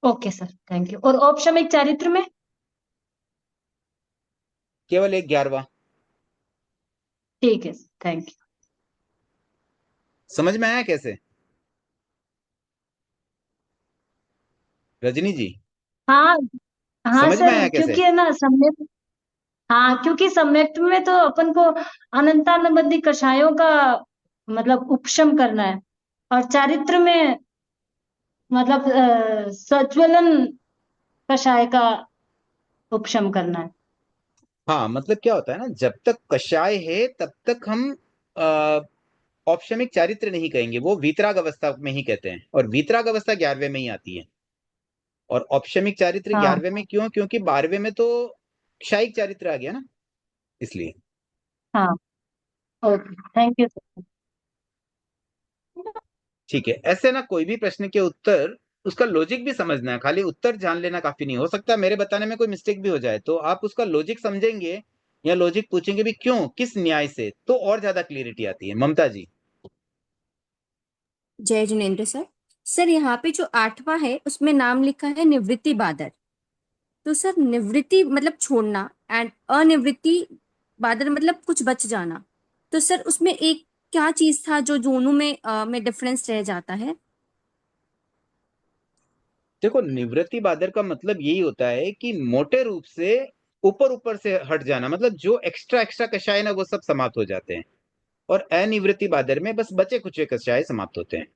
Speaker 8: Okay sir, thank you. और औपशमिक चारित्र में?
Speaker 1: केवल एक 11वां।
Speaker 8: ठीक है, थैंक यू।
Speaker 1: समझ में आया कैसे? रजनी जी,
Speaker 8: हाँ हाँ
Speaker 1: समझ में
Speaker 8: सर,
Speaker 1: आया कैसे?
Speaker 8: क्योंकि है ना सम्यक, हाँ क्योंकि सम्यक्त में तो अपन को अनंतानुबंधी कषायों का मतलब उपशम करना है, और चारित्र में मतलब सज्वलन कषाय का उपशम करना है।
Speaker 1: हाँ, मतलब क्या होता है ना, जब तक कषाय है तब तक हम औपशमिक चारित्र नहीं कहेंगे, वो वीतराग अवस्था में ही कहते हैं, और वीतराग अवस्था 11वें में ही आती है। और औपशमिक चारित्र
Speaker 8: हाँ
Speaker 1: 11वें में क्यों? क्योंकि 12वें में तो क्षायिक चारित्र आ गया ना, इसलिए।
Speaker 8: हाँ, ओके, थैंक यू सर।
Speaker 1: ठीक है, ऐसे ना कोई भी प्रश्न के उत्तर, उसका लॉजिक भी समझना है, खाली उत्तर जान लेना काफी नहीं। हो सकता है मेरे बताने में कोई मिस्टेक भी हो जाए, तो आप उसका लॉजिक समझेंगे या लॉजिक पूछेंगे भी क्यों, किस न्याय से, तो और ज्यादा क्लियरिटी आती है। ममता जी।
Speaker 6: जय जिनेन्द्र सर। सर यहाँ पे जो 8वां है उसमें नाम लिखा है निवृत्ति बादर। तो सर निवृत्ति मतलब छोड़ना, एंड अनिवृत्ति बादर मतलब कुछ बच जाना। तो सर उसमें एक क्या चीज था जो दोनों में डिफरेंस रह जाता है?
Speaker 1: देखो, निवृत्ति बादर का मतलब यही होता है कि मोटे रूप से ऊपर ऊपर से हट जाना, मतलब जो एक्स्ट्रा एक्स्ट्रा कषाय ना वो सब समाप्त हो जाते हैं, और अनिवृत्ति बादर में बस बचे कुछ कषाय समाप्त होते हैं।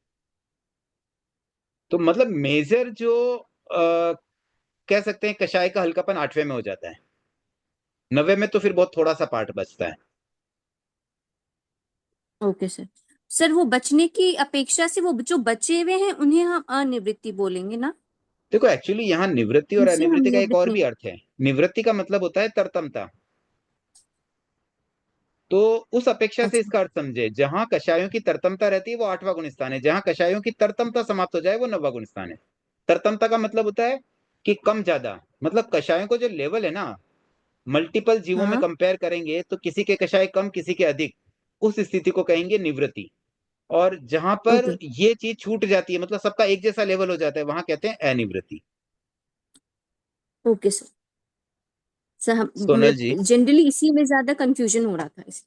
Speaker 1: तो मतलब मेजर जो कह सकते हैं कषाय का हल्कापन 8वें में हो जाता है, 9वें में तो फिर बहुत थोड़ा सा पार्ट बचता है।
Speaker 6: Okay sir. सर वो बचने की अपेक्षा से वो जो बचे हुए हैं उन्हें हम अनिवृत्ति बोलेंगे ना?
Speaker 1: देखो, एक्चुअली यहाँ निवृत्ति और
Speaker 6: उनसे हम
Speaker 1: अनिवृत्ति का एक और भी
Speaker 6: निवृत्ति।
Speaker 1: अर्थ है। निवृत्ति का मतलब होता है तरतमता। तो उस अपेक्षा से
Speaker 6: अच्छा।
Speaker 1: इसका अर्थ समझे, जहां कषायों की तरतमता रहती है वो 8वां गुण स्थान है, जहां कषायों की तरतमता समाप्त हो जाए वो 9वां गुण स्थान है। तरतमता का मतलब होता है कि कम ज्यादा, मतलब कषायों को जो लेवल है ना, मल्टीपल जीवों में
Speaker 6: हाँ।
Speaker 1: कंपेयर करेंगे तो किसी के कषाय कम, किसी के अधिक, उस स्थिति को कहेंगे निवृत्ति। और जहां पर
Speaker 6: ओके।
Speaker 1: ये चीज छूट जाती है, मतलब सबका एक जैसा लेवल हो जाता है, वहां कहते हैं अनिवृत्ति।
Speaker 6: Okay sir. सर हम
Speaker 1: सोनल जी।
Speaker 6: जनरली इसी में ज्यादा कंफ्यूजन हो रहा था इस।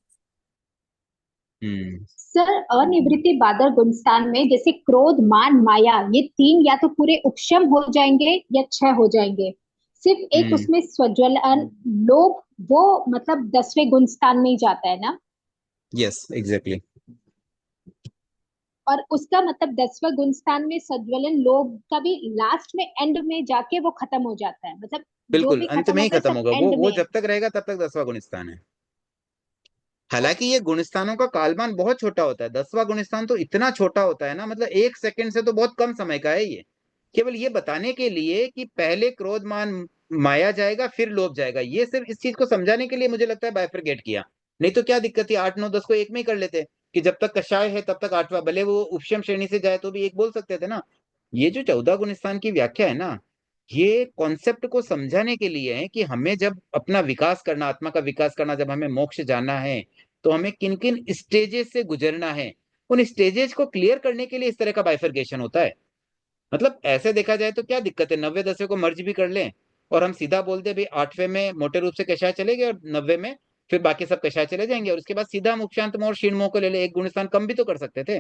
Speaker 1: हम्म।
Speaker 9: सर अनिवृत्ति बादल गुणस्थान में जैसे क्रोध मान माया ये तीन या तो पूरे उपशम हो जाएंगे या क्षय हो जाएंगे। सिर्फ एक
Speaker 1: हम्म।
Speaker 9: उसमें स्वज्वलन लोभ वो मतलब 10वें गुणस्थान में ही जाता है ना।
Speaker 1: Yes, exactly.
Speaker 9: और उसका मतलब 10वां गुणस्थान में सज्वलन लोभ का भी लास्ट में एंड में जाके वो खत्म हो जाता है, मतलब जो
Speaker 1: बिल्कुल
Speaker 9: भी
Speaker 1: अंत
Speaker 9: खत्म
Speaker 1: में ही
Speaker 9: होता है
Speaker 1: खत्म
Speaker 9: सब
Speaker 1: होगा वो
Speaker 9: एंड
Speaker 1: वो
Speaker 9: में।
Speaker 1: जब तक रहेगा तब तक 10वां गुण स्थान है। हालांकि ये गुणस्थानों का कालमान बहुत छोटा होता है, 10वां गुणस्थान तो इतना छोटा होता है ना, मतलब 1 सेकंड से तो बहुत कम समय का है ये। केवल ये बताने के लिए कि पहले क्रोध मान माया जाएगा फिर लोभ जाएगा, ये सिर्फ इस चीज को समझाने के लिए मुझे लगता है बाइफरगेट किया। नहीं तो क्या दिक्कत थी, 8 9 10 को एक में ही कर लेते कि जब तक कषाय है तब तक 8वां, भले वो उपशम श्रेणी से जाए तो भी एक बोल सकते थे ना। ये जो 14 गुण स्थान की व्याख्या है ना, ये कॉन्सेप्ट को समझाने के लिए है कि हमें जब अपना विकास करना, आत्मा का विकास करना, जब हमें मोक्ष जाना है तो हमें किन किन स्टेजेस से गुजरना है, उन स्टेजेस को क्लियर करने के लिए इस तरह का बाइफरकेशन होता है। मतलब ऐसे देखा जाए तो क्या दिक्कत है, 9वें 10वें को मर्ज भी कर लें और हम सीधा बोल दे भाई 8वें में मोटे रूप से कषाय चलेंगे और 9वें में फिर बाकी सब कषाय चले जाएंगे, और उसके बाद सीधा हम उपशांत मोह और क्षीण मोह को ले ले, एक गुण स्थान कम भी तो कर सकते थे।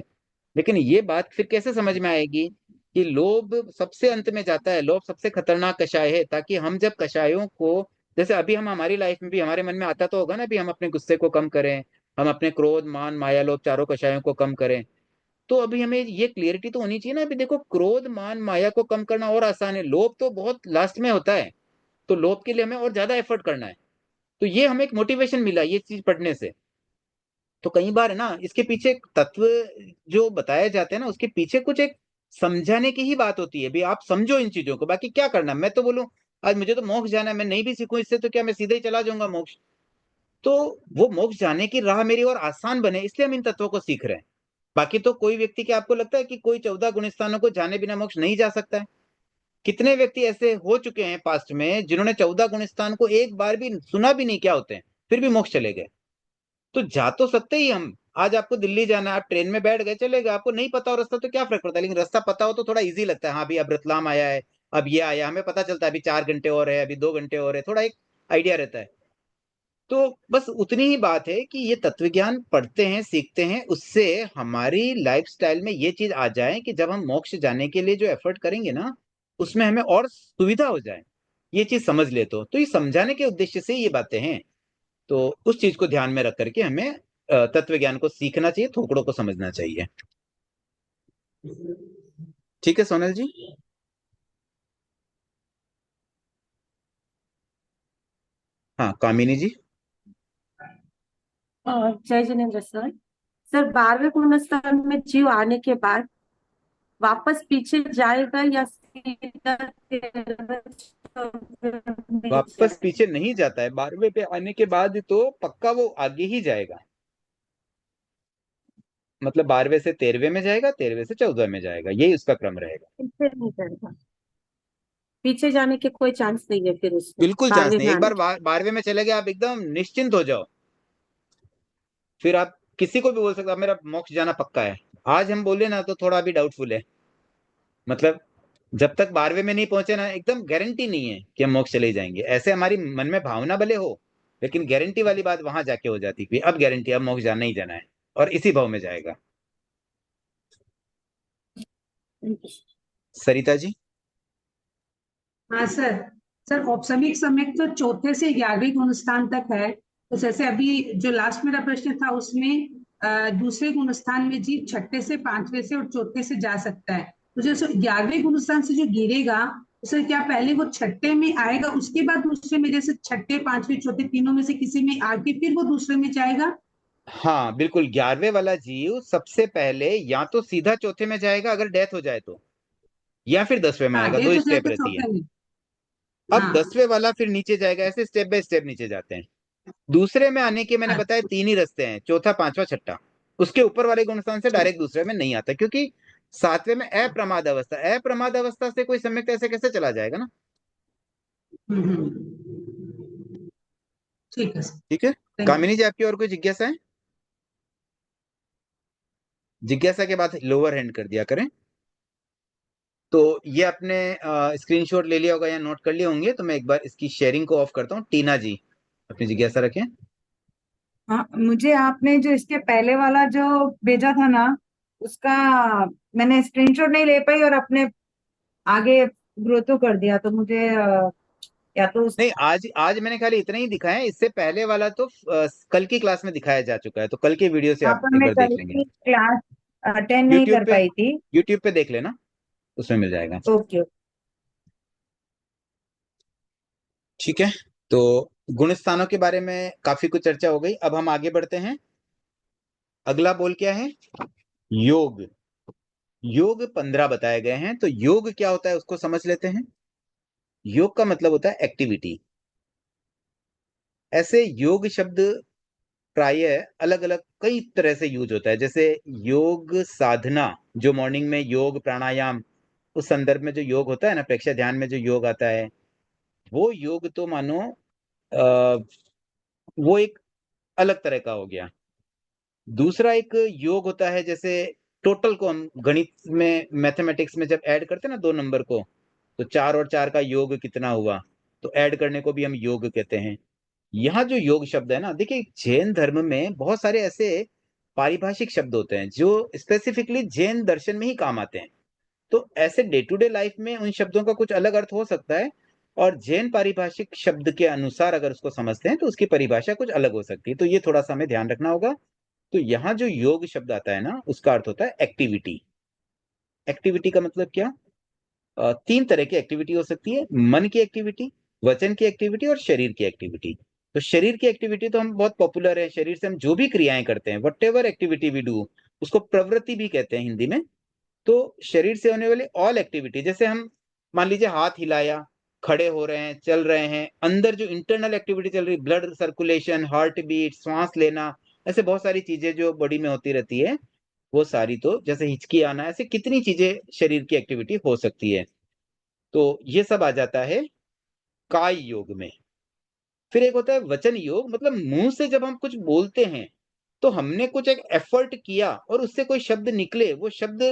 Speaker 1: लेकिन ये बात फिर कैसे समझ में आएगी कि लोभ सबसे अंत में जाता है, लोभ सबसे खतरनाक कषाय है, ताकि हम जब कषायों को, जैसे अभी हम हमारी लाइफ में भी हमारे मन में आता तो होगा ना, भी हम अपने गुस्से को कम करें, हम अपने क्रोध मान माया लोभ चारों कषायों को कम करें। तो अभी हमें ये क्लियरिटी तो होनी चाहिए ना, अभी देखो क्रोध मान माया को कम करना और आसान है, लोभ तो बहुत लास्ट में होता है, तो लोभ के लिए हमें और ज्यादा एफर्ट करना है। तो ये हमें एक मोटिवेशन मिला ये चीज पढ़ने से। तो कई बार है ना, इसके पीछे एक तत्व जो बताए जाते हैं ना, उसके पीछे कुछ एक समझाने की ही बात होती है, भी आप समझो इन चीजों को, बाकी क्या करना। मैं तो बोलूं आज मुझे तो मोक्ष जाना है, मैं नहीं भी सीखूं इससे तो क्या, मैं सीधे ही चला जाऊंगा मोक्ष। तो वो मोक्ष जाने की राह मेरी और आसान बने, इसलिए हम इन तत्वों को सीख रहे हैं। बाकी तो कोई व्यक्ति, क्या आपको लगता है कि कोई 14 गुण स्थानों को जाने बिना मोक्ष नहीं जा सकता है? कितने व्यक्ति ऐसे हो चुके हैं पास्ट में जिन्होंने 14 गुण स्थान को एक बार भी सुना भी नहीं क्या होते हैं, फिर भी मोक्ष चले गए। तो जा तो सकते ही हम। आज आपको दिल्ली जाना है, आप ट्रेन में बैठ गए, चले गए, आपको नहीं पता हो रास्ता तो क्या फर्क पड़ता है, लेकिन रास्ता पता हो तो थोड़ा इजी लगता है। हाँ भी अब रतलाम आया है, अब ये आया, हमें पता चलता है अभी 4 घंटे और है, अभी 2 घंटे और है, थोड़ा एक आइडिया रहता है। तो बस उतनी ही बात है कि ये तत्व ज्ञान पढ़ते हैं सीखते हैं, उससे हमारी लाइफस्टाइल में ये चीज आ जाए कि जब हम मोक्ष जाने के लिए जो एफर्ट करेंगे ना, उसमें हमें और सुविधा हो जाए, ये चीज समझ ले तो ये समझाने के उद्देश्य से ये बातें हैं। तो उस चीज को ध्यान में रख करके हमें तत्व ज्ञान को सीखना चाहिए, थोकड़ों को समझना चाहिए। ठीक है सोनल जी। हाँ कामिनी जी।
Speaker 3: जय जिनेन्द्र सर। सर 12वें गुणस्थान में जीव आने के बाद वापस पीछे जाएगा या सीधा 13वें में
Speaker 1: वापस
Speaker 3: जाएगा?
Speaker 1: पीछे नहीं जाता है, 12वें पे आने के बाद तो पक्का वो आगे ही जाएगा। मतलब 12वें से 13वें में जाएगा, 13वें से 14वें में जाएगा, यही उसका क्रम रहेगा।
Speaker 3: पीछे नहीं जाएगा, पीछे जाने के कोई चांस नहीं है फिर उसमें
Speaker 1: बिल्कुल चांस
Speaker 3: 12वें
Speaker 1: नहीं,
Speaker 3: में
Speaker 1: एक
Speaker 3: आने
Speaker 1: बार
Speaker 3: के।
Speaker 1: 12वें में चले गए आप एकदम निश्चिंत हो जाओ। फिर आप किसी को भी बोल सकते हो मेरा मोक्ष जाना पक्का है। आज हम बोले ना तो थोड़ा अभी डाउटफुल है। मतलब जब तक 12वें में नहीं पहुंचे ना, एकदम गारंटी नहीं है कि हम मोक्ष चले जाएंगे। ऐसे हमारी मन में भावना भले हो, लेकिन गारंटी वाली बात वहां जाके हो जाती है। अब गारंटी, अब मोक्ष जाना ही जाना है, और इसी भाव में जाएगा। सरिता जी।
Speaker 4: हाँ सर। सर औपसमिक सम्यक तो चौथे से 11वें गुणस्थान तक है। तो जैसे अभी जो लास्ट मेरा प्रश्न था उसमें दूसरे गुणस्थान में जीव छठे से 5वें से और चौथे से जा सकता है। तो जो 11वें गुणस्थान से जो गिरेगा, तो सर क्या पहले वो छठे में आएगा उसके बाद दूसरे में, जैसे छठे 5वें चौथे तीनों में से किसी में आके फिर वो दूसरे में जाएगा?
Speaker 1: हाँ बिल्कुल, 11वें वाला जीव सबसे पहले या तो सीधा चौथे में जाएगा अगर डेथ हो जाए तो, या फिर 10वें में
Speaker 4: हाँ,
Speaker 1: आएगा,
Speaker 4: डेथ
Speaker 1: दो
Speaker 4: हो जाए
Speaker 1: स्टेप
Speaker 4: तो
Speaker 1: रहती है।
Speaker 4: चौथे में।
Speaker 1: अब
Speaker 4: हाँ।
Speaker 1: 10वें वाला फिर नीचे जाएगा, ऐसे स्टेप बाय स्टेप नीचे जाते हैं। दूसरे में आने के मैंने बताया
Speaker 4: अच्छा।
Speaker 1: 3 ही रास्ते हैं, चौथा पांचवा छठा। उसके ऊपर वाले गुणस्थान से डायरेक्ट दूसरे में नहीं आता, क्योंकि 7वें में अप्रमाद अवस्था, अप्रमाद अवस्था से कोई सम्यक ऐसे कैसे चला जाएगा ना।
Speaker 4: ठीक है सर।
Speaker 1: ठीक है।
Speaker 4: Thank you.
Speaker 1: कामिनी जी आपकी और कोई जिज्ञासा है? जिज्ञासा के बाद लोअर हैंड कर दिया करें। तो ये आपने स्क्रीनशॉट ले लिया होगा या नोट कर लिए होंगे, तो मैं एक बार इसकी शेयरिंग को ऑफ करता हूँ। टीना जी अपनी जिज्ञासा रखें।
Speaker 10: हाँ, मुझे आपने जो इसके पहले वाला जो भेजा था ना, उसका मैंने स्क्रीनशॉट नहीं ले पाई और अपने आगे ग्रो तो कर दिया, तो मुझे या तो उस
Speaker 1: नहीं, आज आज मैंने खाली इतना ही दिखाया है। इससे पहले वाला तो कल की क्लास में दिखाया जा चुका है, तो कल की वीडियो से
Speaker 10: यहाँ
Speaker 1: आप
Speaker 10: पर
Speaker 1: एक
Speaker 10: मैं
Speaker 1: बार देख
Speaker 10: कल
Speaker 1: लेंगे।
Speaker 10: की क्लास अटेंड नहीं
Speaker 1: यूट्यूब
Speaker 10: कर
Speaker 1: पे,
Speaker 10: पाई थी।
Speaker 1: यूट्यूब पे देख लेना, उसमें मिल जाएगा।
Speaker 10: ओके।
Speaker 1: ठीक है। तो गुण स्थानों के बारे में काफी कुछ चर्चा हो गई, अब हम आगे बढ़ते हैं। अगला बोल क्या है? योग। योग 15 बताए गए हैं, तो योग क्या होता है उसको समझ लेते हैं। योग का मतलब होता है एक्टिविटी। ऐसे योग शब्द प्रायः अलग अलग कई तरह से यूज होता है। जैसे योग साधना, जो मॉर्निंग में योग प्राणायाम, उस संदर्भ में जो योग होता है ना, प्रेक्षा ध्यान में जो योग आता है, वो योग तो मानो वो एक अलग तरह का हो गया। दूसरा एक योग होता है, जैसे टोटल को हम गणित में मैथमेटिक्स में जब ऐड करते हैं ना 2 नंबर को, तो 4 और 4 का योग कितना हुआ, तो ऐड करने को भी हम योग कहते हैं। यहाँ जो योग शब्द है ना, देखिए जैन धर्म में बहुत सारे ऐसे पारिभाषिक शब्द होते हैं जो स्पेसिफिकली जैन दर्शन में ही काम आते हैं। तो ऐसे डे टू डे लाइफ में उन शब्दों का कुछ अलग अर्थ हो सकता है, और जैन पारिभाषिक शब्द के अनुसार अगर उसको समझते हैं तो उसकी परिभाषा कुछ अलग हो सकती है। तो ये थोड़ा सा हमें ध्यान रखना होगा। तो यहाँ जो योग शब्द आता है ना, उसका अर्थ होता है एक्टिविटी। एक्टिविटी का मतलब क्या? 3 तरह की एक्टिविटी हो सकती है, मन की एक्टिविटी, वचन की एक्टिविटी और शरीर की एक्टिविटी। तो शरीर की एक्टिविटी तो हम बहुत पॉपुलर है, शरीर से हम जो भी क्रियाएं करते हैं, whatever activity we do, उसको प्रवृत्ति भी कहते हैं हिंदी में। तो शरीर से होने वाली ऑल एक्टिविटी, जैसे हम मान लीजिए हाथ हिलाया, खड़े हो रहे हैं, चल रहे हैं, अंदर जो इंटरनल एक्टिविटी चल रही, ब्लड सर्कुलेशन, हार्ट बीट, श्वास लेना, ऐसे बहुत सारी चीजें जो बॉडी में होती रहती है, वो सारी, तो जैसे हिचकी आना, ऐसे कितनी चीजें शरीर की एक्टिविटी हो सकती है। तो ये सब आ जाता है काय योग में। फिर एक होता है वचन योग, मतलब मुंह से जब हम कुछ बोलते हैं तो हमने कुछ एक एफर्ट किया और उससे कोई शब्द निकले, वो शब्द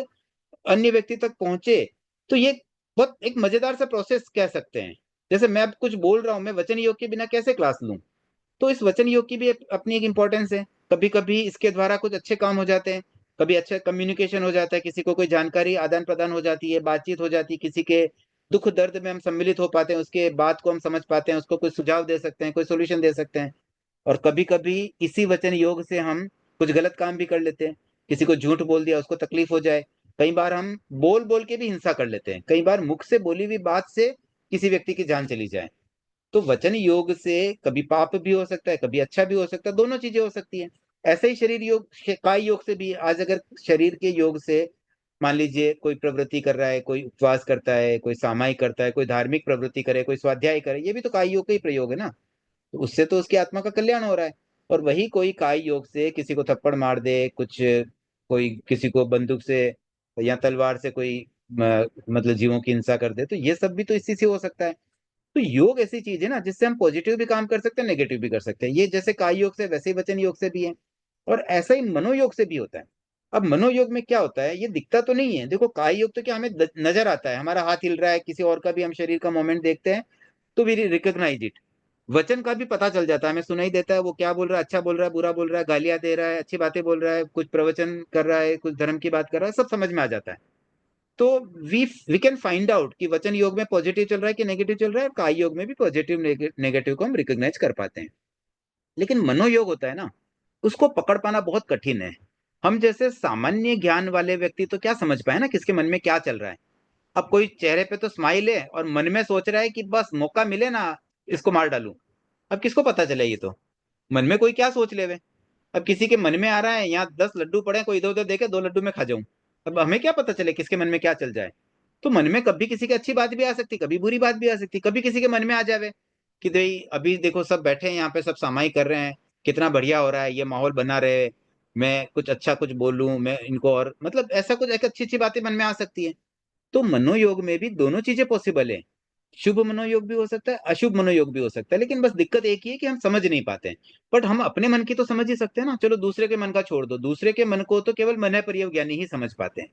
Speaker 1: अन्य व्यक्ति तक पहुंचे, तो ये बहुत एक मजेदार सा प्रोसेस कह सकते हैं। जैसे मैं अब कुछ बोल रहा हूं, मैं वचन योग के बिना कैसे क्लास लूं? तो इस वचन योग की भी अपनी एक इंपॉर्टेंस है। कभी कभी इसके द्वारा कुछ अच्छे काम हो जाते हैं, कभी अच्छा कम्युनिकेशन हो जाता है, किसी को कोई जानकारी आदान प्रदान हो जाती है, बातचीत हो जाती है किसी के दुख दर्द में हम सम्मिलित हो पाते हैं, उसके बात को हम समझ पाते हैं, उसको कोई सुझाव दे सकते हैं, कोई सोल्यूशन दे सकते हैं। और कभी कभी इसी वचन योग से हम कुछ गलत काम भी कर लेते हैं, किसी को झूठ बोल दिया, उसको तकलीफ हो जाए। कई बार हम बोल बोल के भी हिंसा कर लेते हैं, कई बार मुख से बोली हुई बात से किसी व्यक्ति की जान चली जाए। तो वचन योग से कभी पाप भी हो सकता है, कभी अच्छा भी हो सकता है, दोनों चीजें हो सकती है। ऐसे ही शरीर योग, काय योग से भी, आज अगर शरीर के योग से मान लीजिए कोई प्रवृत्ति कर रहा है, कोई उपवास करता है, कोई सामायिक करता है, कोई धार्मिक प्रवृत्ति करे, कोई स्वाध्याय करे, ये भी तो काय योग का ही प्रयोग है ना। तो उससे तो उसकी आत्मा का कल्याण हो रहा है। और वही कोई काय योग से किसी को थप्पड़ मार दे, कुछ कोई किसी को बंदूक से या तलवार से कोई मतलब जीवों की हिंसा कर दे, तो ये सब भी तो इसी से हो सकता है। तो योग ऐसी चीज है ना जिससे हम पॉजिटिव भी काम कर सकते हैं, नेगेटिव भी कर सकते हैं। ये जैसे काय योग से, वैसे ही वचन योग से भी है। और ऐसा ही मनोयोग से भी होता है। अब मनोयोग में क्या होता है, ये दिखता तो नहीं है। देखो काय योग तो क्या हमें नजर आता है, हमारा हाथ हिल रहा है, किसी और का भी हम शरीर का मूवमेंट देखते हैं तो वी रिकॉग्नाइज इट। वचन का भी पता चल जाता है, हमें सुनाई देता है वो क्या बोल रहा है, अच्छा बोल रहा है, बुरा बोल रहा है, गालियां दे रहा है, अच्छी बातें बोल रहा है, कुछ प्रवचन कर रहा है, कुछ धर्म की बात कर रहा है, सब समझ में आ जाता है। तो वी कैन फाइंड आउट कि वचन योग में पॉजिटिव चल रहा है कि नेगेटिव चल रहा है, और काय योग में भी पॉजिटिव नेगेटिव को हम रिकॉग्नाइज कर पाते हैं। लेकिन मनोयोग होता है ना, उसको पकड़ पाना बहुत कठिन है। हम जैसे सामान्य ज्ञान वाले व्यक्ति तो क्या समझ पाए ना किसके मन में क्या चल रहा है। अब कोई चेहरे पे तो स्माइल है और मन में सोच रहा है कि बस मौका मिले ना इसको मार डालूं। अब किसको पता चले, ये तो मन में कोई क्या सोच ले वे। अब किसी के मन में आ रहा है यहाँ 10 लड्डू पड़े हैं, कोई इधर उधर देखे 2 लड्डू में खा जाऊं। अब हमें क्या पता चले किसके मन में क्या चल जाए। तो मन में कभी किसी की अच्छी बात भी आ सकती, कभी बुरी बात भी आ सकती, कभी किसी के मन में आ जावे कि भाई अभी देखो सब बैठे हैं यहाँ पे, सब सामाई कर रहे हैं, कितना बढ़िया हो रहा है, ये माहौल बना रहे, मैं कुछ अच्छा कुछ बोलूं मैं इनको, और मतलब ऐसा कुछ एक अच्छी अच्छी बातें मन में आ सकती है। तो मनोयोग में भी दोनों चीजें पॉसिबल है। शुभ मनोयोग भी हो सकता है, अशुभ मनोयोग भी हो सकता है। लेकिन बस दिक्कत एक ही है कि हम समझ नहीं पाते हैं। बट हम अपने मन की तो समझ ही सकते हैं ना। चलो दूसरे के मन का छोड़ दो, दूसरे के मन को तो केवल मन परियोग ज्ञानी ही समझ पाते हैं।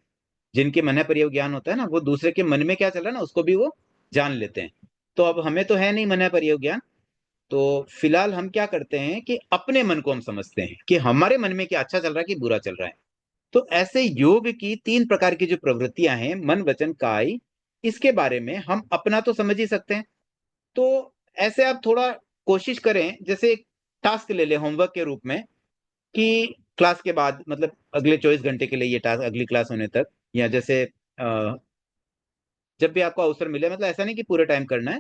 Speaker 1: जिनके मन परियोग ज्ञान होता है ना, वो दूसरे के मन में क्या चल रहा है ना उसको भी वो जान लेते हैं। तो अब हमें तो है नहीं मन परियोग ज्ञान, तो फिलहाल हम क्या करते हैं कि अपने मन को हम समझते हैं कि हमारे मन में क्या अच्छा चल रहा है कि बुरा चल रहा है। तो ऐसे योग की 3 प्रकार की जो प्रवृत्तियां हैं, मन वचन काय, इसके बारे में हम अपना तो समझ ही सकते हैं। तो ऐसे आप थोड़ा कोशिश करें, जैसे एक टास्क ले लें होमवर्क के रूप में, कि क्लास के बाद मतलब अगले 24 घंटे के लिए ये टास्क, अगली क्लास होने तक, या जैसे जब भी आपको अवसर मिले, मतलब ऐसा नहीं कि पूरे टाइम करना है,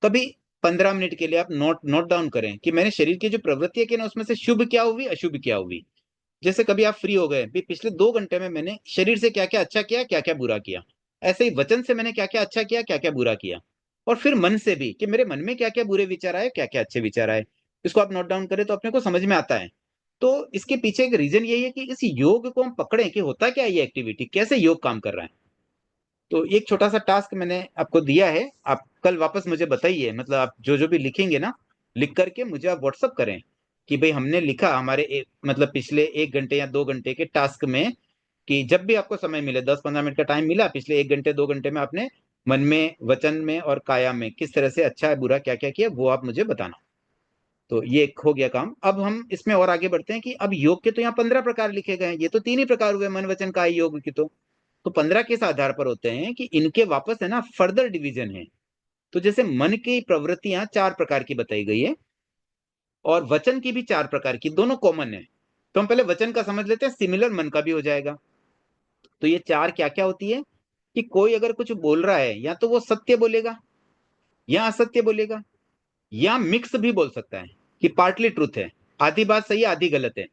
Speaker 1: कभी 15 मिनट के लिए आप नोट डाउन करें कि मैंने शरीर की जो प्रवृत्ति है कि ना उसमें से शुभ क्या हुई, अशुभ क्या हुई। जैसे कभी आप फ्री हो गए भी, पिछले 2 घंटे में मैंने शरीर से क्या क्या अच्छा किया, क्या क्या बुरा किया। ऐसे ही वचन से मैंने क्या क्या अच्छा किया, क्या क्या बुरा किया। और फिर मन से भी कि मेरे मन में क्या क्या बुरे विचार आए, क्या क्या अच्छे विचार आए। इसको आप नोट डाउन करें तो अपने को समझ में आता है। तो इसके पीछे एक रीजन यही है कि इस योग को हम पकड़ें कि होता क्या है, ये एक्टिविटी कैसे योग काम कर रहा है। तो एक छोटा सा टास्क मैंने आपको दिया है, आप कल वापस मुझे बताइए, मतलब आप जो जो भी लिखेंगे ना, लिख करके मुझे आप व्हाट्सअप करें कि भाई हमने लिखा हमारे मतलब पिछले 1 घंटे या 2 घंटे के टास्क में, कि जब भी आपको समय मिले, 10-15 मिनट का टाइम मिला पिछले 1 घंटे 2 घंटे में, आपने मन में वचन में और काया में किस तरह से अच्छा है बुरा क्या क्या किया, वो आप मुझे बताना। तो ये एक हो गया काम। अब हम इसमें और आगे बढ़ते हैं कि अब योग के तो यहाँ 15 प्रकार लिखे गए हैं, ये तो 3 ही प्रकार हुए मन वचन काय योग की। तो 15 किस आधार पर होते हैं कि इनके वापस है ना फर्दर डिवीजन है। तो जैसे मन की प्रवृत्तियां 4 प्रकार की बताई गई है, और वचन की भी 4 प्रकार की, दोनों कॉमन है। तो हम पहले वचन का समझ लेते हैं, सिमिलर मन का भी हो जाएगा। तो ये 4 क्या क्या होती है कि कोई अगर कुछ बोल रहा है, या तो वो सत्य बोलेगा या असत्य बोलेगा, या मिक्स भी बोल सकता है कि पार्टली ट्रूथ है, आधी बात सही है आधी गलत है,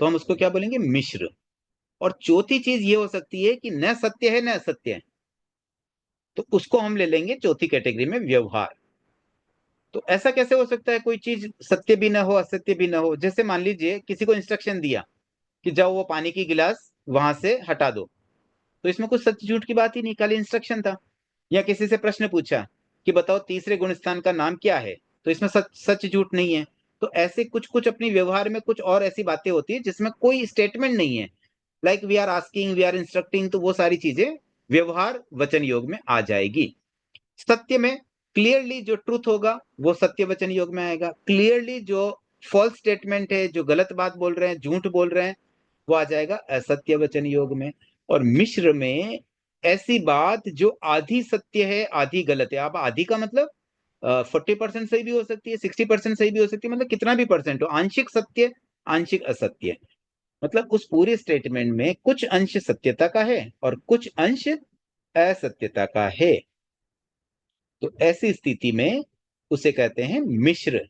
Speaker 1: तो हम उसको क्या बोलेंगे, मिश्र। और चौथी चीज ये हो सकती है कि न सत्य है न असत्य है, तो उसको हम ले लेंगे चौथी कैटेगरी में, व्यवहार। तो ऐसा कैसे हो सकता है कोई चीज सत्य भी ना हो असत्य भी ना हो। जैसे मान लीजिए किसी को इंस्ट्रक्शन दिया कि जाओ वो पानी की गिलास वहां से हटा दो, तो इसमें कुछ सच झूठ की बात ही नहीं, खाली इंस्ट्रक्शन था। या किसी से प्रश्न पूछा कि बताओ तीसरे गुण स्थान का नाम क्या है, तो इसमें सच सच झूठ नहीं है। तो ऐसे कुछ कुछ अपनी व्यवहार में कुछ और ऐसी बातें होती है जिसमें कोई स्टेटमेंट नहीं है, like we are asking, we are instructing, तो वो सारी चीजें व्यवहार वचन योग में आ जाएगी। सत्य में क्लियरली जो ट्रूथ होगा वो सत्य वचन योग में आएगा, क्लियरली जो फॉल्स स्टेटमेंट है, जो गलत बात बोल रहे हैं, झूठ बोल रहे हैं, वो आ जाएगा असत्य वचन योग में। और मिश्र में ऐसी बात जो आधी सत्य है आधी गलत है। अब आधी का मतलब 40% सही भी हो सकती है, 60% सही भी हो सकती है, मतलब कितना भी परसेंट हो, आंशिक सत्य आंशिक असत्य, मतलब उस पूरे स्टेटमेंट में कुछ अंश सत्यता का है और कुछ अंश असत्यता का है। तो ऐसी स्थिति में उसे कहते हैं मिश्र।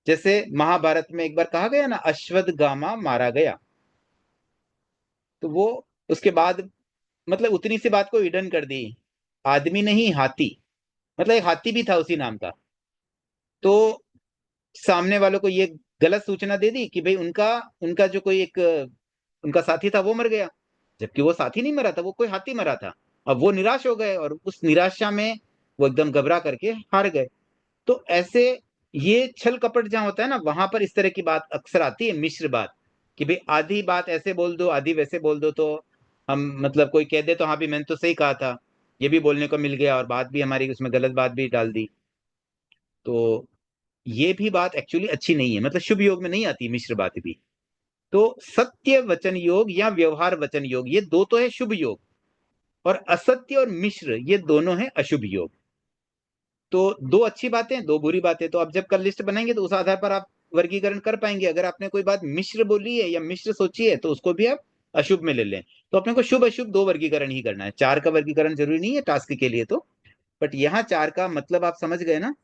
Speaker 1: जैसे महाभारत में एक बार कहा गया ना, अश्वत्थामा मारा गया, तो वो उसके बाद मतलब उतनी सी बात को हिडन कर दी, आदमी नहीं हाथी, मतलब एक हाथी भी था उसी नाम का, तो सामने वालों को ये गलत सूचना दे दी कि भाई उनका उनका जो कोई एक उनका साथी था वो मर गया, जबकि वो साथी नहीं मरा था, वो कोई हाथी मरा था। अब वो निराश हो गए और उस निराशा में वो एकदम घबरा करके हार गए। तो ऐसे ये छल कपट जहां होता है ना, वहां पर इस तरह की बात अक्सर आती है, मिश्र बात, कि भाई आधी बात ऐसे बोल दो आधी वैसे बोल दो, तो हम मतलब कोई कह दे तो हाँ भी मैंने तो सही कहा था, ये भी बोलने को मिल गया और बात भी हमारी उसमें गलत बात भी डाल दी। तो ये भी बात एक्चुअली अच्छी नहीं है, मतलब शुभ योग में नहीं आती मिश्र बात भी। तो सत्य वचन योग या व्यवहार वचन योग ये दो तो है शुभ योग, और असत्य और मिश्र ये दोनों है अशुभ योग। तो दो अच्छी बातें दो बुरी बातें, तो आप जब कल लिस्ट बनाएंगे तो उस आधार पर आप वर्गीकरण कर पाएंगे। अगर आपने कोई बात मिश्र बोली है या मिश्र सोची है तो उसको भी आप अशुभ में ले लें। तो अपने को शुभ अशुभ दो वर्गीकरण ही करना है, चार का वर्गीकरण जरूरी नहीं है टास्क के लिए तो। बट यहाँ चार का मतलब आप समझ गए ना,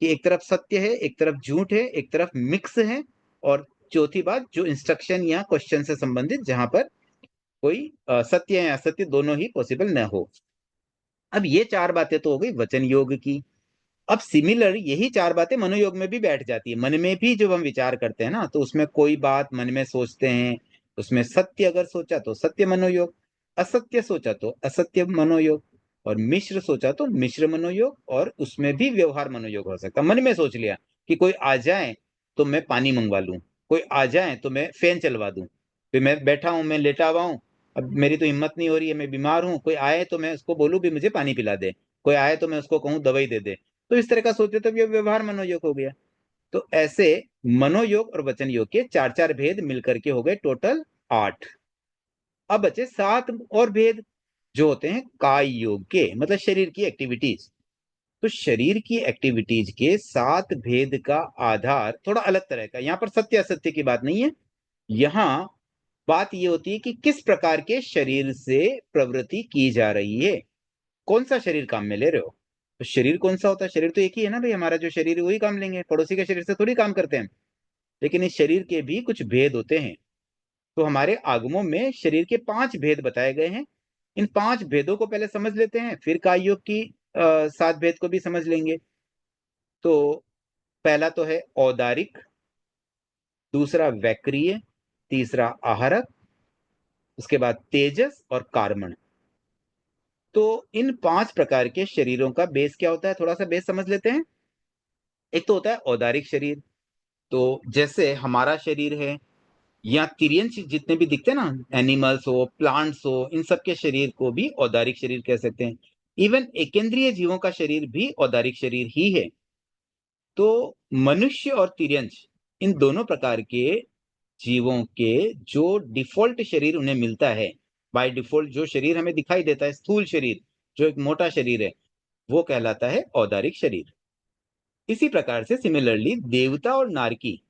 Speaker 1: कि एक तरफ सत्य है एक तरफ झूठ है एक तरफ मिक्स है, और चौथी बात जो इंस्ट्रक्शन या क्वेश्चन से संबंधित जहां पर कोई सत्य या असत्य दोनों ही पॉसिबल न हो। अब ये चार बातें तो हो गई वचन योग की। अब सिमिलर यही चार बातें मनोयोग में भी बैठ जाती है। मन में भी जब हम विचार करते हैं ना, तो उसमें कोई बात मन में सोचते हैं, उसमें सत्य अगर सोचा तो सत्य मनोयोग, असत्य सोचा तो असत्य मनोयोग, और मिश्र सोचा तो मिश्र मनोयोग, और उसमें भी व्यवहार मनोयोग हो सकता है। मन में सोच लिया कि कोई आ जाए तो मैं पानी मंगवा लूं, कोई आ जाए तो मैं फैन चलवा दूं, फिर मैं बैठा हूं मैं लेटा हुआ हूं, अब मेरी तो हिम्मत नहीं हो रही है, मैं बीमार हूं, कोई आए तो मैं उसको बोलूं भी मुझे पानी पिला दे, कोई आए तो मैं उसको कहूं दवाई दे दे। तो इस तरह का सोचे तो ये व्यवहार मनोयोग हो गया। तो ऐसे मनोयोग और वचन योग के चार चार भेद मिलकर के हो गए टोटल 8। अब बचे 7 और भेद जो होते हैं काय योग के, मतलब शरीर की एक्टिविटीज। तो शरीर की एक्टिविटीज के 7 भेद का आधार थोड़ा अलग तरह का, यहां पर सत्य असत्य की बात नहीं है। यहां बात ये होती है कि किस प्रकार के शरीर से प्रवृत्ति की जा रही है, कौन सा शरीर काम में ले रहे हो। तो शरीर कौन सा होता है, शरीर तो एक ही है ना भाई, हमारा जो शरीर है वही काम लेंगे, पड़ोसी के शरीर से थोड़ी काम करते हैं। लेकिन इस शरीर के भी कुछ भेद होते हैं। तो हमारे आगमों में शरीर के 5 भेद बताए गए हैं। इन 5 भेदों को पहले समझ लेते हैं, फिर काय योग की 7 भेद को भी समझ लेंगे। तो पहला तो है औदारिक, दूसरा वैक्रिय, तीसरा आहारक, उसके बाद तेजस और कार्मण। तो इन 5 प्रकार के शरीरों का बेस क्या होता है, थोड़ा सा बेस समझ लेते हैं। एक तो होता है औदारिक शरीर, तो जैसे हमारा शरीर है, या तिर्यंश जितने भी दिखते हैं ना, एनिमल्स हो प्लांट्स हो, इन सब के शरीर को भी औदारिक शरीर कह सकते हैं। इवन एकेंद्रीय जीवों का शरीर भी औदारिक शरीर ही है। तो मनुष्य और तिर्यंश इन दोनों प्रकार के जीवों के जो डिफॉल्ट शरीर उन्हें मिलता है, बाय डिफॉल्ट जो शरीर हमें दिखाई देता है, स्थूल शरीर जो एक मोटा शरीर है, वो कहलाता है औदारिक शरीर। इसी प्रकार से सिमिलरली देवता और नारकी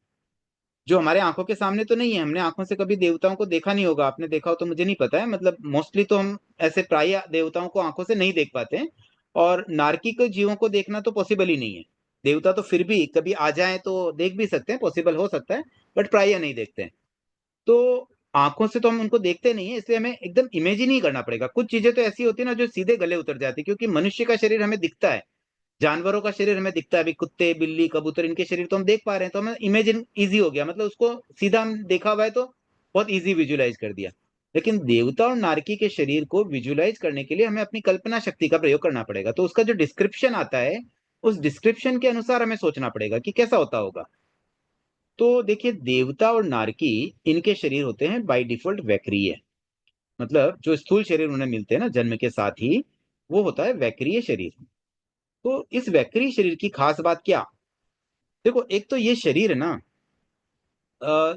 Speaker 1: जो हमारे आंखों के सामने तो नहीं है, हमने आंखों से कभी देवताओं को देखा नहीं होगा, आपने देखा हो तो मुझे नहीं पता है, मतलब मोस्टली तो हम ऐसे प्राय देवताओं को आंखों से नहीं देख पाते हैं, और नारकी को जीवों को देखना तो पॉसिबल ही नहीं है। देवता तो फिर भी कभी आ जाए तो देख भी सकते हैं, पॉसिबल हो सकता है, बट प्राय नहीं देखते हैं। तो आंखों से तो हम उनको देखते नहीं है, इसलिए हमें एकदम इमेजिन ही करना पड़ेगा। कुछ चीजें तो ऐसी होती है ना जो सीधे गले उतर जाती है, क्योंकि मनुष्य का शरीर हमें दिखता है, जानवरों का शरीर हमें दिखता है, अभी कुत्ते बिल्ली कबूतर इनके शरीर तो हम देख पा रहे हैं, तो हमें इमेजिन इजी हो गया, मतलब उसको सीधा हम देखा हुआ है तो बहुत इजी विजुलाइज कर दिया। लेकिन देवता और नारकी के शरीर को विजुलाइज करने के लिए हमें अपनी कल्पना शक्ति का प्रयोग करना पड़ेगा। तो उसका जो डिस्क्रिप्शन आता है उस डिस्क्रिप्शन के अनुसार हमें सोचना पड़ेगा कि कैसा होता होगा। तो देखिए देवता और नारकी इनके शरीर होते हैं बाय डिफॉल्ट वैक्रीय, मतलब जो स्थूल शरीर उन्हें मिलते हैं ना जन्म के साथ ही, वो होता है वैक्रीय शरीर। तो इस वैक्रीय शरीर की खास बात क्या, देखो एक तो ये शरीर है ना,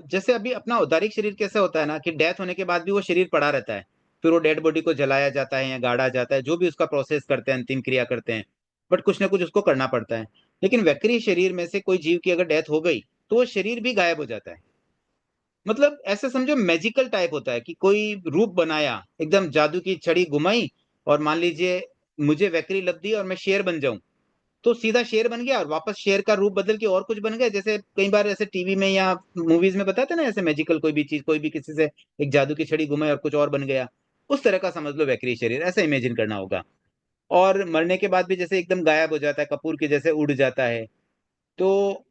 Speaker 1: जैसे अभी अपना औदारिक शरीर कैसे होता है ना, कि डेथ होने के बाद भी वो शरीर पड़ा रहता है, फिर वो डेड बॉडी को जलाया जाता है या गाड़ा जाता है, जो भी उसका प्रोसेस करते हैं, अंतिम क्रिया करते हैं, बट कुछ ना कुछ उसको करना पड़ता है। लेकिन वक्री शरीर में से कोई जीव की अगर डेथ हो गई तो वो शरीर भी गायब हो जाता है। मतलब ऐसे समझो मैजिकल टाइप होता है कि कोई रूप बनाया, एकदम जादू की छड़ी घुमाई और मान लीजिए मुझे वक्री लग दी और मैं शेर बन जाऊं, तो सीधा शेर बन गया और वापस शेर का रूप बदल के और कुछ बन गया। जैसे कई बार ऐसे टीवी में या मूवीज में बताते ना, ऐसे मैजिकल कोई भी चीज, कोई भी किसी से एक जादू की छड़ी घुमाई और कुछ और बन गया, उस तरह का समझ लो वक्री शरीर, ऐसा इमेजिन करना होगा। और मरने के बाद भी जैसे एकदम गायब हो जाता है, कपूर के जैसे उड़ जाता है। तो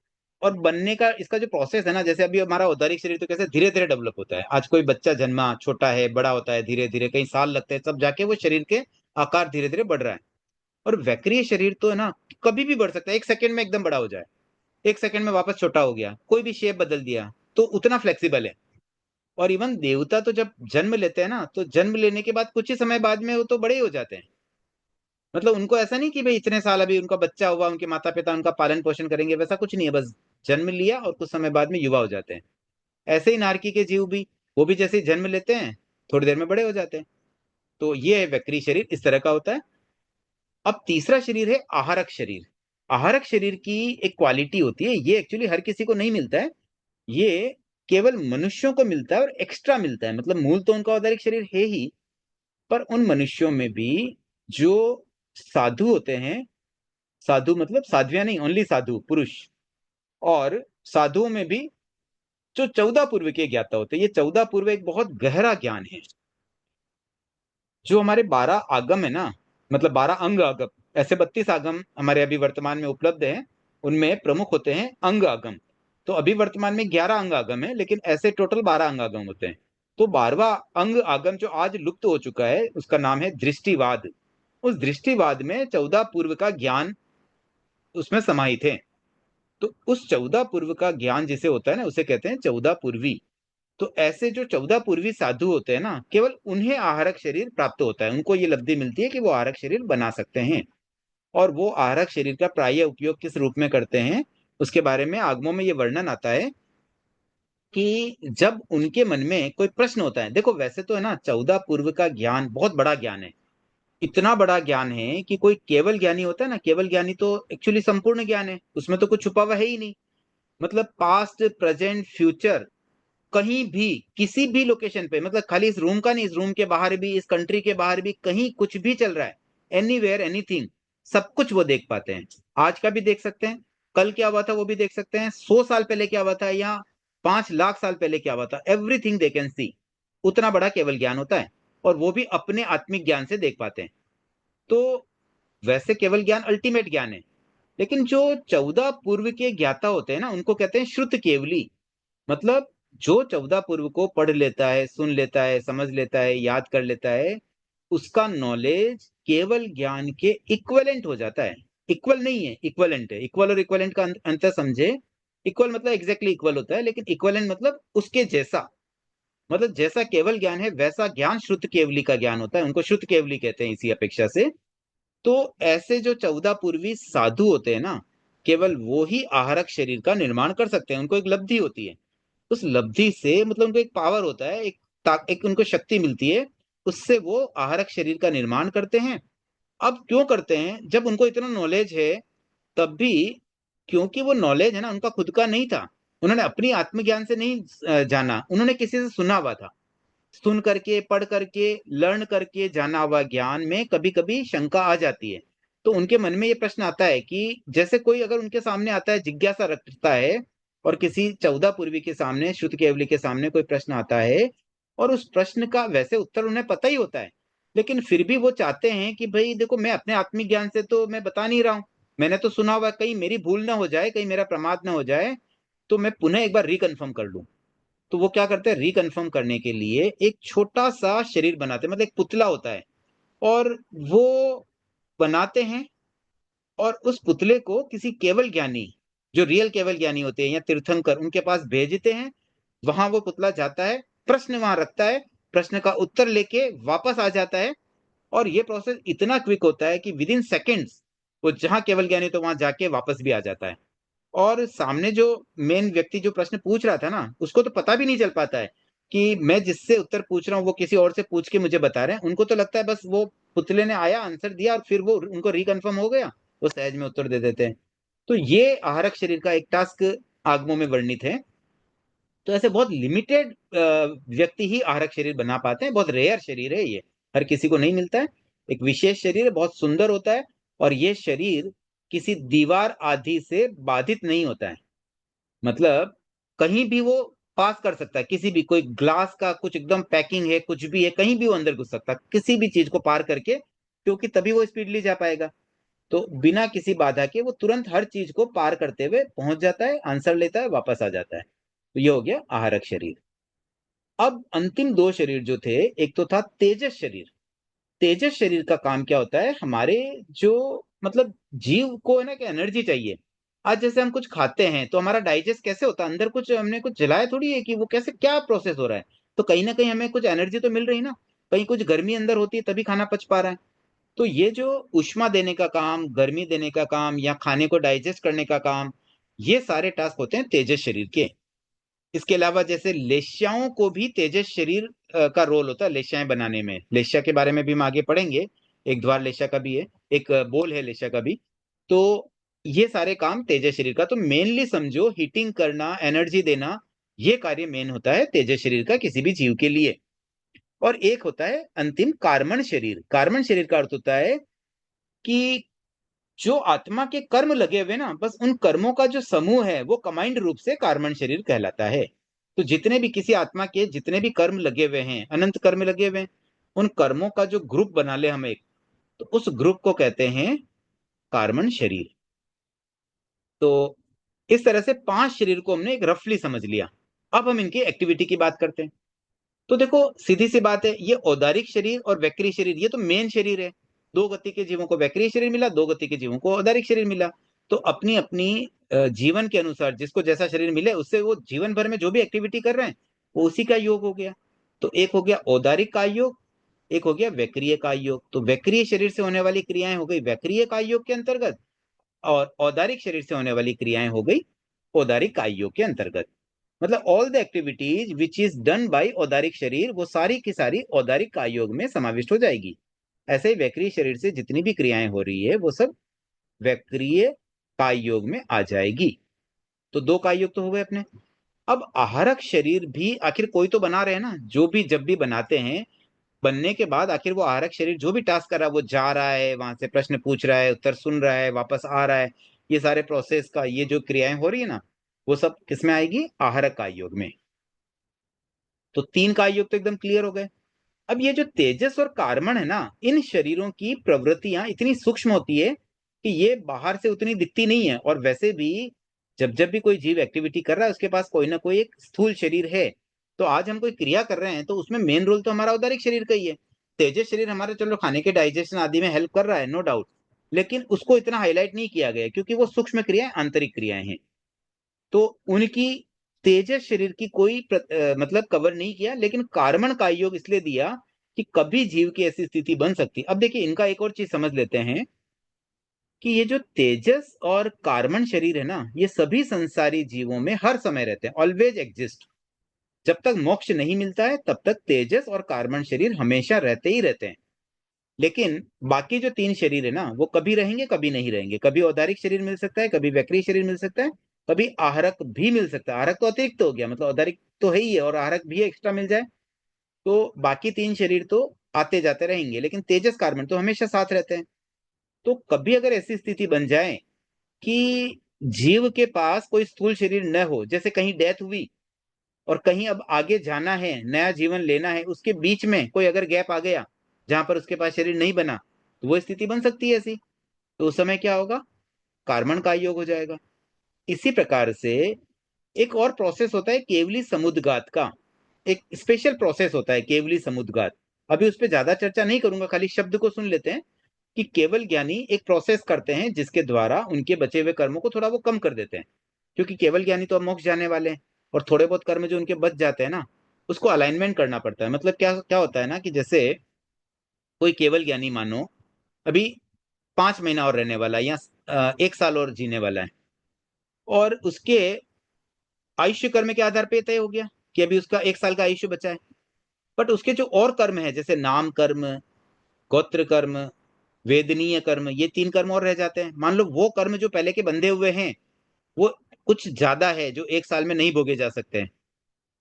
Speaker 1: और बनने का इसका जो प्रोसेस है ना, जैसे अभी हमारा औदारिक शरीर तो कैसे धीरे धीरे डेवलप होता है। आज कोई बच्चा जन्मा, छोटा है, बड़ा होता है धीरे धीरे, कई साल लगते हैं, तब जाके वो शरीर के आकार धीरे धीरे बढ़ रहा है। और वक्रीय शरीर तो है ना, कभी भी बढ़ सकता है, एक सेकंड में एकदम बड़ा हो जाए, एक सेकंड में वापस छोटा हो गया, कोई भी शेप बदल दिया, तो उतना फ्लेक्सिबल है। और इवन देवता तो जब जन्म लेते हैं ना, तो जन्म लेने के बाद कुछ ही समय बाद में वो तो बड़े ही हो जाते हैं। मतलब उनको ऐसा नहीं कि भाई इतने साल अभी उनका बच्चा हुआ, उनके माता पिता उनका पालन पोषण करेंगे, वैसा कुछ नहीं है, बस जन्म लिया और कुछ समय बाद में युवा हो जाते हैं। ऐसे ही नारकी के जीव भी, वो भी जैसे ही जन्म लेते हैं थोड़ी देर में बड़े हो जाते हैं। तो ये है वक्री शरीर, इस तरह का होता है। अब तीसरा शरीर है आहारक शरीर। आहारक शरीर की एक क्वालिटी होती है, ये एक्चुअली हर किसी को नहीं मिलता है, ये केवल मनुष्यों को मिलता है और एक्स्ट्रा मिलता है। मतलब मूल तो उनका औदारिक शरीर है ही, पर उन मनुष्यों में भी जो साधु होते हैं, साधु मतलब साध्वियां नहीं, ओनली साधु पुरुष, और साधुओं में भी जो 14 पूर्व के ज्ञाता होते हैं, ये 14 पूर्व एक बहुत गहरा ज्ञान है। जो हमारे 12 आगम है ना, मतलब 12 अंग आगम, ऐसे 32 आगम हमारे अभी वर्तमान में उपलब्ध हैं, उनमें प्रमुख होते हैं अंग आगम। तो अभी वर्तमान में 11 अंग आगम है, लेकिन ऐसे टोटल 12 अंग आगम होते हैं। तो 12वां अंग आगम जो आज लुप्त हो चुका है, उसका नाम है दृष्टिवाद। उस दृष्टिवाद में 14 पूर्व का ज्ञान उसमें समाहित है। तो उस 14 पूर्व का ज्ञान जिसे होता है ना, उसे कहते हैं 14 पूर्वी। तो ऐसे जो 14 पूर्वी साधु होते हैं ना, केवल उन्हें आहारक शरीर प्राप्त होता है, उनको ये लब्धि मिलती है कि वो आहारक शरीर बना सकते हैं। और वो आहारक शरीर का प्राय उपयोग किस रूप में करते हैं, उसके बारे में आगमों में ये वर्णन आता है कि जब उनके मन में कोई प्रश्न होता है। देखो वैसे तो है ना, 14 पूर्व का ज्ञान बहुत बड़ा ज्ञान है, इतना बड़ा ज्ञान है कि कोई केवल ज्ञानी होता है ना, केवल ज्ञानी तो एक्चुअली संपूर्ण ज्ञान है, उसमें तो कुछ छुपा हुआ है ही नहीं। मतलब पास्ट प्रेजेंट फ्यूचर, कहीं भी किसी भी लोकेशन पे, मतलब खाली इस रूम का नहीं, इस रूम के बाहर भी, इस कंट्री के बाहर भी, कहीं कुछ भी चल रहा है, एनीवेयर एनीथिंग, सब कुछ वो देख पाते हैं। आज का भी देख सकते हैं, कल क्या हुआ था वो भी देख सकते हैं, 100 साल पहले क्या हुआ था या 5 लाख साल पहले क्या हुआ था, एवरीथिंग दे कैन सी। उतना बड़ा केवल ज्ञान होता है, और वो भी अपने आत्मिक ज्ञान से देख पाते हैं। तो वैसे केवल ज्ञान अल्टीमेट ज्ञान है। लेकिन जो 14 पूर्व के ज्ञाता होते हैं ना, उनको कहते हैं श्रुत केवली। मतलब जो 14 पूर्व को पढ़ लेता है, सुन लेता है, समझ लेता है, याद कर लेता है, उसका नॉलेज केवल ज्ञान के इक्वलेंट हो जाता है। इक्वल नहीं है, इक्वलेंट है। इक्वल और इक्वलेंट का अंतर समझे। इक्वल मतलब एग्जैक्टली इक्वल होता है, लेकिन इक्वलेंट मतलब उसके जैसा। मतलब जैसा केवल ज्ञान है वैसा ज्ञान श्रुत केवली का ज्ञान होता है, उनको श्रुत केवली कहते हैं इसी अपेक्षा से। तो ऐसे जो 14 पूर्वी साधु होते हैं ना, केवल वो ही आहारक शरीर का निर्माण कर सकते हैं, उनको एक लब्धि होती है। उस लब्धि से मतलब उनको एक पावर होता है, एक उनको शक्ति मिलती है, उससे वो आहारक शरीर का निर्माण करते हैं। अब क्यों करते हैं, जब उनको इतना नॉलेज है तब भी, क्योंकि वो नॉलेज है ना उनका खुद का नहीं था, उन्होंने अपनी आत्मज्ञान से नहीं जाना, उन्होंने किसी से सुना हुआ था। सुन करके, पढ़ करके, लर्न करके जाना हुआ ज्ञान में कभी कभी शंका आ जाती है। तो उनके मन में ये प्रश्न आता है कि जैसे कोई अगर उनके सामने आता है, जिज्ञासा रखता है, और किसी 14 पूर्वी के सामने, श्रुत केवली के सामने कोई प्रश्न आता है, और उस प्रश्न का वैसे उत्तर उन्हें पता ही होता है, लेकिन फिर भी वो चाहते हैं कि भाई देखो, मैं अपने आत्मिक ज्ञान से तो मैं बता नहीं रहा हूं, मैंने तो सुना हुआ, कहीं मेरी भूल ना हो जाए, कहीं मेरा प्रमाद ना हो जाए, तो मैं पुनः एक बार रिकन्फर्म कर लूं। तो वो क्या करते हैं, रिकन्फर्म करने के लिए एक छोटा सा शरीर बनाते हैं, मतलब एक पुतला होता है, और वो बनाते हैं, और उस पुतले को किसी केवल ज्ञानी, जो रियल केवल ज्ञानी होते हैं या तीर्थंकर, उनके पास भेजते हैं। वहां वो पुतला जाता है, प्रश्न वहां रखता है, प्रश्न का उत्तर लेके वापस आ जाता है। और ये प्रोसेस इतना क्विक होता है कि विद इन सेकेंड्स वो जहां केवल ज्ञानी तो वहां जाके वापस भी आ जाता है। और सामने जो मेन व्यक्ति जो प्रश्न पूछ रहा था ना, उसको तो पता भी नहीं चल पाता है कि मैं जिससे उत्तर पूछ रहा हूँ वो किसी और से पूछ के मुझे बता रहे हैं, उनको तो लगता है बस वो पुतले ने आया आंसर दिया और फिर वो उनको रिकन्फर्म हो गया, वो सहज में उत्तर दे देते हैं। तो ये आहारक शरीर का एक टास्क आगमों में वर्णित है। तो ऐसे बहुत लिमिटेड व्यक्ति ही आहारक शरीर बना पाते हैं, बहुत रेयर शरीर है ये, हर किसी को नहीं मिलता है। एक विशेष शरीर है, बहुत सुंदर होता है, और ये शरीर किसी दीवार आदि से बाधित नहीं होता है। मतलब कहीं भी वो पास कर सकता है, किसी भी, कोई ग्लास का कुछ एकदम पैकिंग है, कुछ भी है, कहीं भी वो अंदर घुस सकता है किसी भी चीज को पार करके, क्योंकि तभी वो स्पीडली जा पाएगा। तो बिना किसी बाधा के वो तुरंत हर चीज को पार करते हुए पहुंच जाता है, आंसर लेता है, वापस आ जाता है। तो ये हो गया आहारक शरीर। अब अंतिम दो शरीर जो थे, एक तो था तेजस शरीर। तेजस शरीर का काम क्या होता है, हमारे जो मतलब जीव को है ना कि एनर्जी चाहिए। आज जैसे हम कुछ खाते हैं तो हमारा डाइजेस्ट कैसे होता है, अंदर कुछ हमने कुछ जलाया थोड़ी है कि वो कैसे क्या प्रोसेस हो रहा है। तो कहीं ना कहीं हमें कुछ एनर्जी तो मिल रही ना, कहीं कुछ गर्मी अंदर होती है तभी खाना पच पा रहा है। तो ये जो उष्मा देने का काम, गर्मी देने का काम, या खाने को डाइजेस्ट करने का काम, ये सारे टास्क होते हैं तेजस शरीर के। इसके अलावा जैसे लेश्याओं को भी तेजस शरीर का रोल होता है लेश्याएं बनाने में। लेश्या के बारे में भी हम आगे पढ़ेंगे, एक द्वार लेश्या का भी है, एक बोल है लेश्या का भी। तो ये सारे काम तेजस शरीर का, तो मेनली समझो हीटिंग करना, एनर्जी देना, ये कार्य मेन होता है तेजस शरीर का किसी भी जीव के लिए। और एक होता है अंतिम कार्मण शरीर। कार्मण शरीर का अर्थ होता है कि जो आत्मा के कर्म लगे हुए ना, बस उन कर्मों का जो समूह है वो कमांड रूप से कार्मण शरीर कहलाता है। तो जितने भी किसी आत्मा के जितने भी कर्म लगे हुए हैं, अनंत कर्म लगे हुए हैं, उन कर्मों का जो ग्रुप बना ले हम एक, तो उस ग्रुप को कहते हैं कार्मण शरीर। तो इस तरह से पांच शरीर को हमने एक रफली समझ लिया। अब हम इनकी एक्टिविटी की बात करते हैं। तो देखो सीधी सी बात है, ये औदारिक शरीर और वैक्री शरीर ये तो मेन शरीर है। दो गति के जीवों को वैक्री शरीर मिला, दो गति के जीवों को औदारिक शरीर मिला। तो अपनी अपनी जीवन के अनुसार जिसको जैसा शरीर मिले उससे वो जीवन भर में जो भी एक्टिविटी कर रहे हैं वो उसी का योग हो गया। तो एक हो गया औदारिक काय योग, एक हो गया वैक्रिय काय योग। तो वैक्रिय शरीर से होने वाली क्रियाएं हो गई वैक्रिय काय योग के अंतर्गत, और औदारिक शरीर से होने वाली क्रियाएं हो गई औदारिक काय योग के अंतर्गत। मतलब all the activities which is done by औदारिक शरीर, वो सारी की सारी औदारिक काय योग में समाविष्ट हो जाएगी। ऐसे ही वैक्रिय शरीर से जितनी भी क्रियाएं हो रही है वो सब वैक्रिय काय योग में आ जाएगी। तो दो काय योग तो हो गए अपने। अब आहारक शरीर भी आखिर कोई तो बना रहे हैं ना, जो भी जब भी बनाते हैं, बनने के बाद आखिर वो आहारक शरीर जो भी टास्क कर रहा है, वो जा रहा है वहां से प्रश्न पूछ रहा है, उत्तर सुन रहा है, वापस आ रहा है, ये सारे प्रोसेस का ये जो क्रियाएं हो रही है ना, वो सब किसमें आएगी, आहारक काय योग में। तो तीन काय योग तो एकदम क्लियर हो गए। अब ये जो तेजस और कार्मण है ना, इन शरीरों की प्रवृत्तियां इतनी सूक्ष्म होती है कि ये बाहर से उतनी दिखती नहीं है। और वैसे भी जब जब भी कोई जीव एक्टिविटी कर रहा है उसके पास कोई ना कोई एक स्थूल शरीर है। तो आज हम कोई क्रिया कर रहे हैं तो उसमें मेन रोल तो हमारा उदारिक शरीर का ही है। तेजस शरीर हमारे चलो खाने के डाइजेशन आदि में हेल्प कर रहा है, नो डाउट, लेकिन उसको इतना हाईलाइट नहीं किया गया क्योंकि वो सूक्ष्म क्रियाएं, आंतरिक क्रियाएं हैं। तो उनकी तेजस शरीर की कोई मतलब कवर नहीं किया, लेकिन कार्मण का योग इसलिए दिया कि कभी जीव की ऐसी स्थिति बन सकती। अब देखिए इनका एक और चीज समझ लेते हैं कि ये जो तेजस और कार्मण शरीर है ना, ये सभी संसारी जीवों में हर समय रहते हैं, ऑलवेज एग्जिस्ट। जब तक मोक्ष नहीं मिलता है तब तक तेजस और कार्बन शरीर हमेशा रहते ही रहते हैं। लेकिन बाकी जो तीन शरीर है ना, वो कभी रहेंगे कभी नहीं रहेंगे। कभी औदारिक शरीर मिल सकता है, कभी वैक्री शरीर मिल सकता है, कभी आहरक भी मिल सकता है। आहरक तो अतिरिक्त हो गया, मतलब औदारिक तो है ही है और आहरक भी एक्स्ट्रा मिल जाए तो बाकी तीन शरीर तो आते जाते रहेंगे, लेकिन तेजस कार्बन तो हमेशा साथ रहते हैं। तो कभी अगर ऐसी स्थिति बन जाए कि जीव के पास कोई स्थूल शरीर न हो, जैसे कहीं डेथ हुई और कहीं अब आगे जाना है, नया जीवन लेना है, उसके बीच में कोई अगर गैप आ गया जहां पर उसके पास शरीर नहीं बना, तो वो स्थिति बन सकती है ऐसी। तो उस समय क्या होगा, कार्बन का योग हो जाएगा। इसी प्रकार से एक और प्रोसेस होता है केवली समुद्घात का। एक स्पेशल प्रोसेस होता है केवली समुद्घात। अभी उस पर ज्यादा चर्चा नहीं करूंगा, खाली शब्द को सुन लेते हैं कि केवल ज्ञानी एक प्रोसेस करते हैं जिसके द्वारा उनके बचे हुए कर्मों को थोड़ा वो कम कर देते हैं। क्योंकि केवल ज्ञानी तो अब मोक्ष जाने वाले हैं, और थोड़े बहुत कर्म जो उनके बच जाते हैं ना, उसको अलाइनमेंट करना पड़ता है। मतलब क्या क्या होता है ना कि जैसे कोई केवल ज्ञानी मानो अभी 5 महीना और रहने वाला है या 1 साल और जीने वाला है, और उसके आयुष्य कर्म के आधार पर तय हो गया कि अभी उसका 1 साल का आयुष्य बचा है, बट उसके जो और कर्म है जैसे नाम कर्म, गोत्र कर्म, वेदनीय कर्म, ये 3 कर्म और रह जाते हैं। मान लो वो कर्म जो पहले के बंधे हुए हैं वो कुछ ज्यादा है जो 1 साल में नहीं भोगे जा सकते हैं,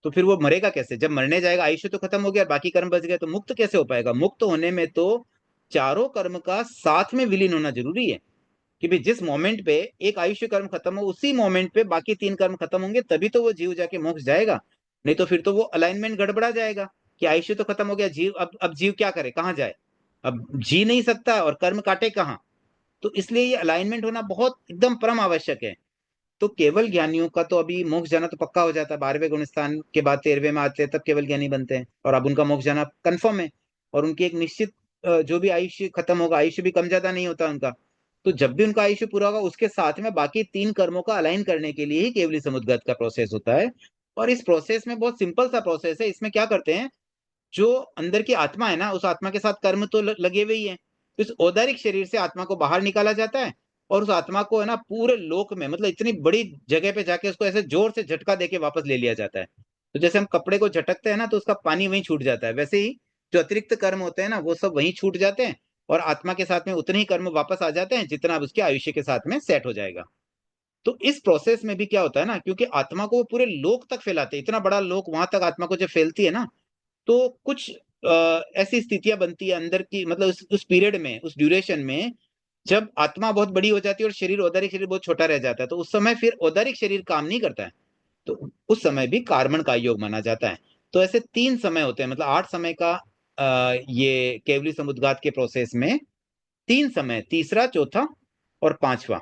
Speaker 1: तो फिर वो मरेगा कैसे? जब मरने जाएगा आयुष्य तो खत्म हो गया, बाकी कर्म बच गए, तो मुक्त कैसे हो पाएगा? मुक्त होने में तो चारों कर्म का साथ में विलीन होना जरूरी है, कि भाई जिस मोमेंट पे एक आयुष्य कर्म खत्म हो उसी मोमेंट पे बाकी 3 कर्म खत्म होंगे, तभी तो वो जीव जाके मोक्ष जाएगा। नहीं तो फिर तो वो अलाइनमेंट गड़बड़ा जाएगा कि आयुष्य तो खत्म हो गया, जीव अब जीव क्या करे, कहाँ जाए? अब जी नहीं सकता और कर्म काटे कहाँ? तो इसलिए ये अलाइनमेंट होना बहुत एकदम परम आवश्यक है। तो केवल ज्ञानियों का तो अभी मोक्ष जाना तो पक्का हो जाता है, 12वें गुण स्थान के बाद 13वें में आते हैं तब केवल ज्ञानी बनते हैं, और अब उनका मोक्ष जाना कंफर्म है। और उनकी एक निश्चित जो भी आयुष्य खत्म होगा, आयुष्य भी कम ज्यादा नहीं होता उनका, तो जब भी उनका आयुष्य पूरा होगा उसके साथ में बाकी 3 कर्मों का अलाइन करने के लिए ही केवली समुद्गत का प्रोसेस होता है। और इस प्रोसेस में बहुत सिंपल सा प्रोसेस है। इसमें क्या करते हैं, जो अंदर की आत्मा है ना, उस आत्मा के साथ कर्म तो लगे हुए ही है, तो इस औदारिक शरीर से आत्मा को बाहर निकाला जाता है, और उस आत्मा को है ना पूरे लोक में, मतलब इतनी बड़ी जगह पे जाके उसको ऐसे जोर से झटका देके वापस ले लिया जाता है। तो जैसे हम कपड़े को झटकते हैं ना तो उसका पानी वहीं छूट जाता है, वैसे ही जो अतिरिक्त कर्म होते हैं ना वो सब वहीं छूट जाते हैं, और आत्मा के साथ में उतने ही कर्म वापस आ जाते हैं जितना अब उसके आयुष्य के साथ में सेट हो जाएगा। तो इस प्रोसेस में भी क्या होता है ना, क्योंकि आत्मा को वो पूरे लोक तक फैलाते हैं, इतना बड़ा लोक, वहां तक आत्मा को जब फैलती है ना, तो कुछ ऐसी स्थितियां बनती है अंदर की, मतलब उस पीरियड में, उस ड्यूरेशन में, जब आत्मा बहुत बड़ी हो जाती है और शरीर, औदारिक शरीर बहुत छोटा रह जाता है, तो उस समय फिर औदारिक शरीर काम नहीं करता है, तो उस समय भी कार्बन का योग माना जाता है। तो ऐसे 3 समय होते हैं, मतलब 8 समय का ये केवली समुद्घात के प्रोसेस में 3 समय, तीसरा, चौथा और पांचवा,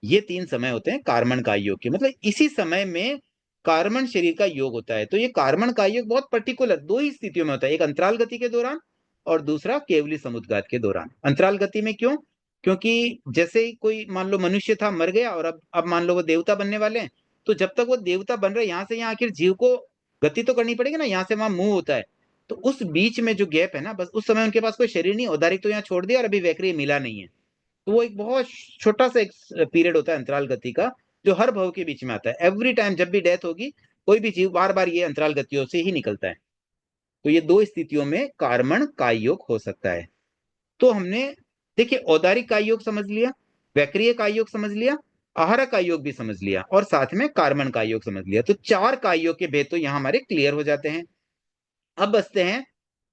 Speaker 1: ये 3 समय होते हैं कार्बन का योग के, मतलब इसी समय में कार्बन शरीर का योग होता है। तो ये कार्बन का योग बहुत पर्टिकुलर 2 ही स्थितियों में होता है, एक अंतराल गति के दौरान और दूसरा केवली समुद्घात के दौरान। अंतराल गति में क्यों? क्योंकि जैसे ही कोई मान लो मनुष्य था, मर गया, और अब मान लो वो देवता बनने वाले हैं, तो जब तक वो देवता बन रहे, यहाँ से यहाँ आखिर जीव को गति तो करनी पड़ेगी ना, यहाँ से वहां मूव होता है, तो उस बीच में जो गैप है ना, बस उस समय उनके पास कोई शरीर नहीं, औदारिक तो यहाँ छोड़ दिया और अभी वैक्रिय मिला नहीं है, तो वो एक बहुत छोटा सा एक पीरियड होता है अंतराल गति का, जो हर भव के बीच में आता है। एवरी टाइम जब भी डेथ होगी कोई भी जीव, बार बार ये अंतराल गतियों से ही निकलता है। तो ये 2 स्थितियों में कार्बन का योग हो सकता है। तो हमने देखिए औदारिक का योग समझ लिया, वैक्रिय का योग समझ लिया, आहार का योग भी समझ लिया, और साथ में कार्बन का योग समझ लिया, तो 4 का योग के भेद तो यहाँ हमारे क्लियर हो जाते हैं। अब बचते हैं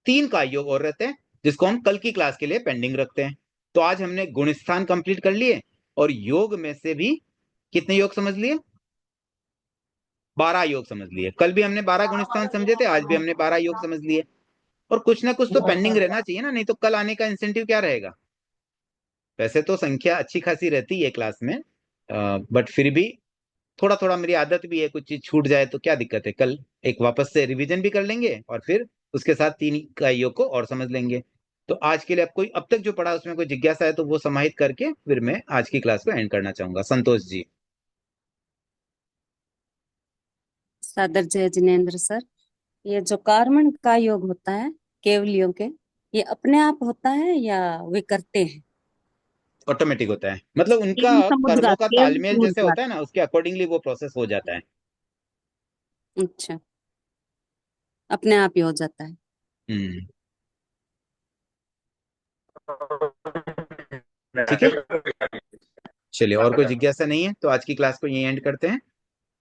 Speaker 1: 3 का योग और रहते हैं, जिसको हम कल की क्लास के लिए पेंडिंग रखते हैं। तो आज हमने गुण स्थान कंप्लीट कर लिए, और योग में से भी कितने योग समझ लिए? 12 योग समझ लिए। कल भी हमने 12 गुण स्थान समझे थे, आज भी हमने 12 योग समझ लिए, और कुछ ना कुछ तो पेंडिंग रहना चाहिए ना, नहीं तो कल आने का इंसेंटिव क्या रहेगा? वैसे तो संख्या अच्छी खासी रहती है क्लास में, बट फिर भी थोड़ा थोड़ा मेरी आदत भी है, कुछ चीज छूट जाए तो क्या दिक्कत है, कल एक वापस से रिवीजन भी कर लेंगे और फिर उसके साथ 3 इकाइयों को और समझ लेंगे। तो आज के लिए अब कोई, अब तक जो पढ़ा उसमें कोई जिज्ञासा है तो वो समाहित करके फिर मैं आज की क्लास को एंड करना चाहूंगा। संतोष जी।
Speaker 6: सादर जय जिनेन्द्र सर। ये जो कार्बन का योग होता है केवलियों के, ये अपने आप होता है या वे करते हैं?
Speaker 1: ऑटोमेटिक होता है, मतलब उनका
Speaker 6: केवल
Speaker 1: कर्मों
Speaker 6: समुद्गात,
Speaker 1: का
Speaker 6: केवल
Speaker 1: तालमेल जैसे
Speaker 6: समुद्गात।
Speaker 1: होता है ना, उसके अकॉर्डिंगली वो प्रोसेस हो जाता है।
Speaker 6: अच्छा, अपने आप ही हो जाता है।
Speaker 1: हम्म। ठीक है, चलिए, और कोई जिज्ञासा नहीं है तो आज की क्लास को यही एंड करते हैं।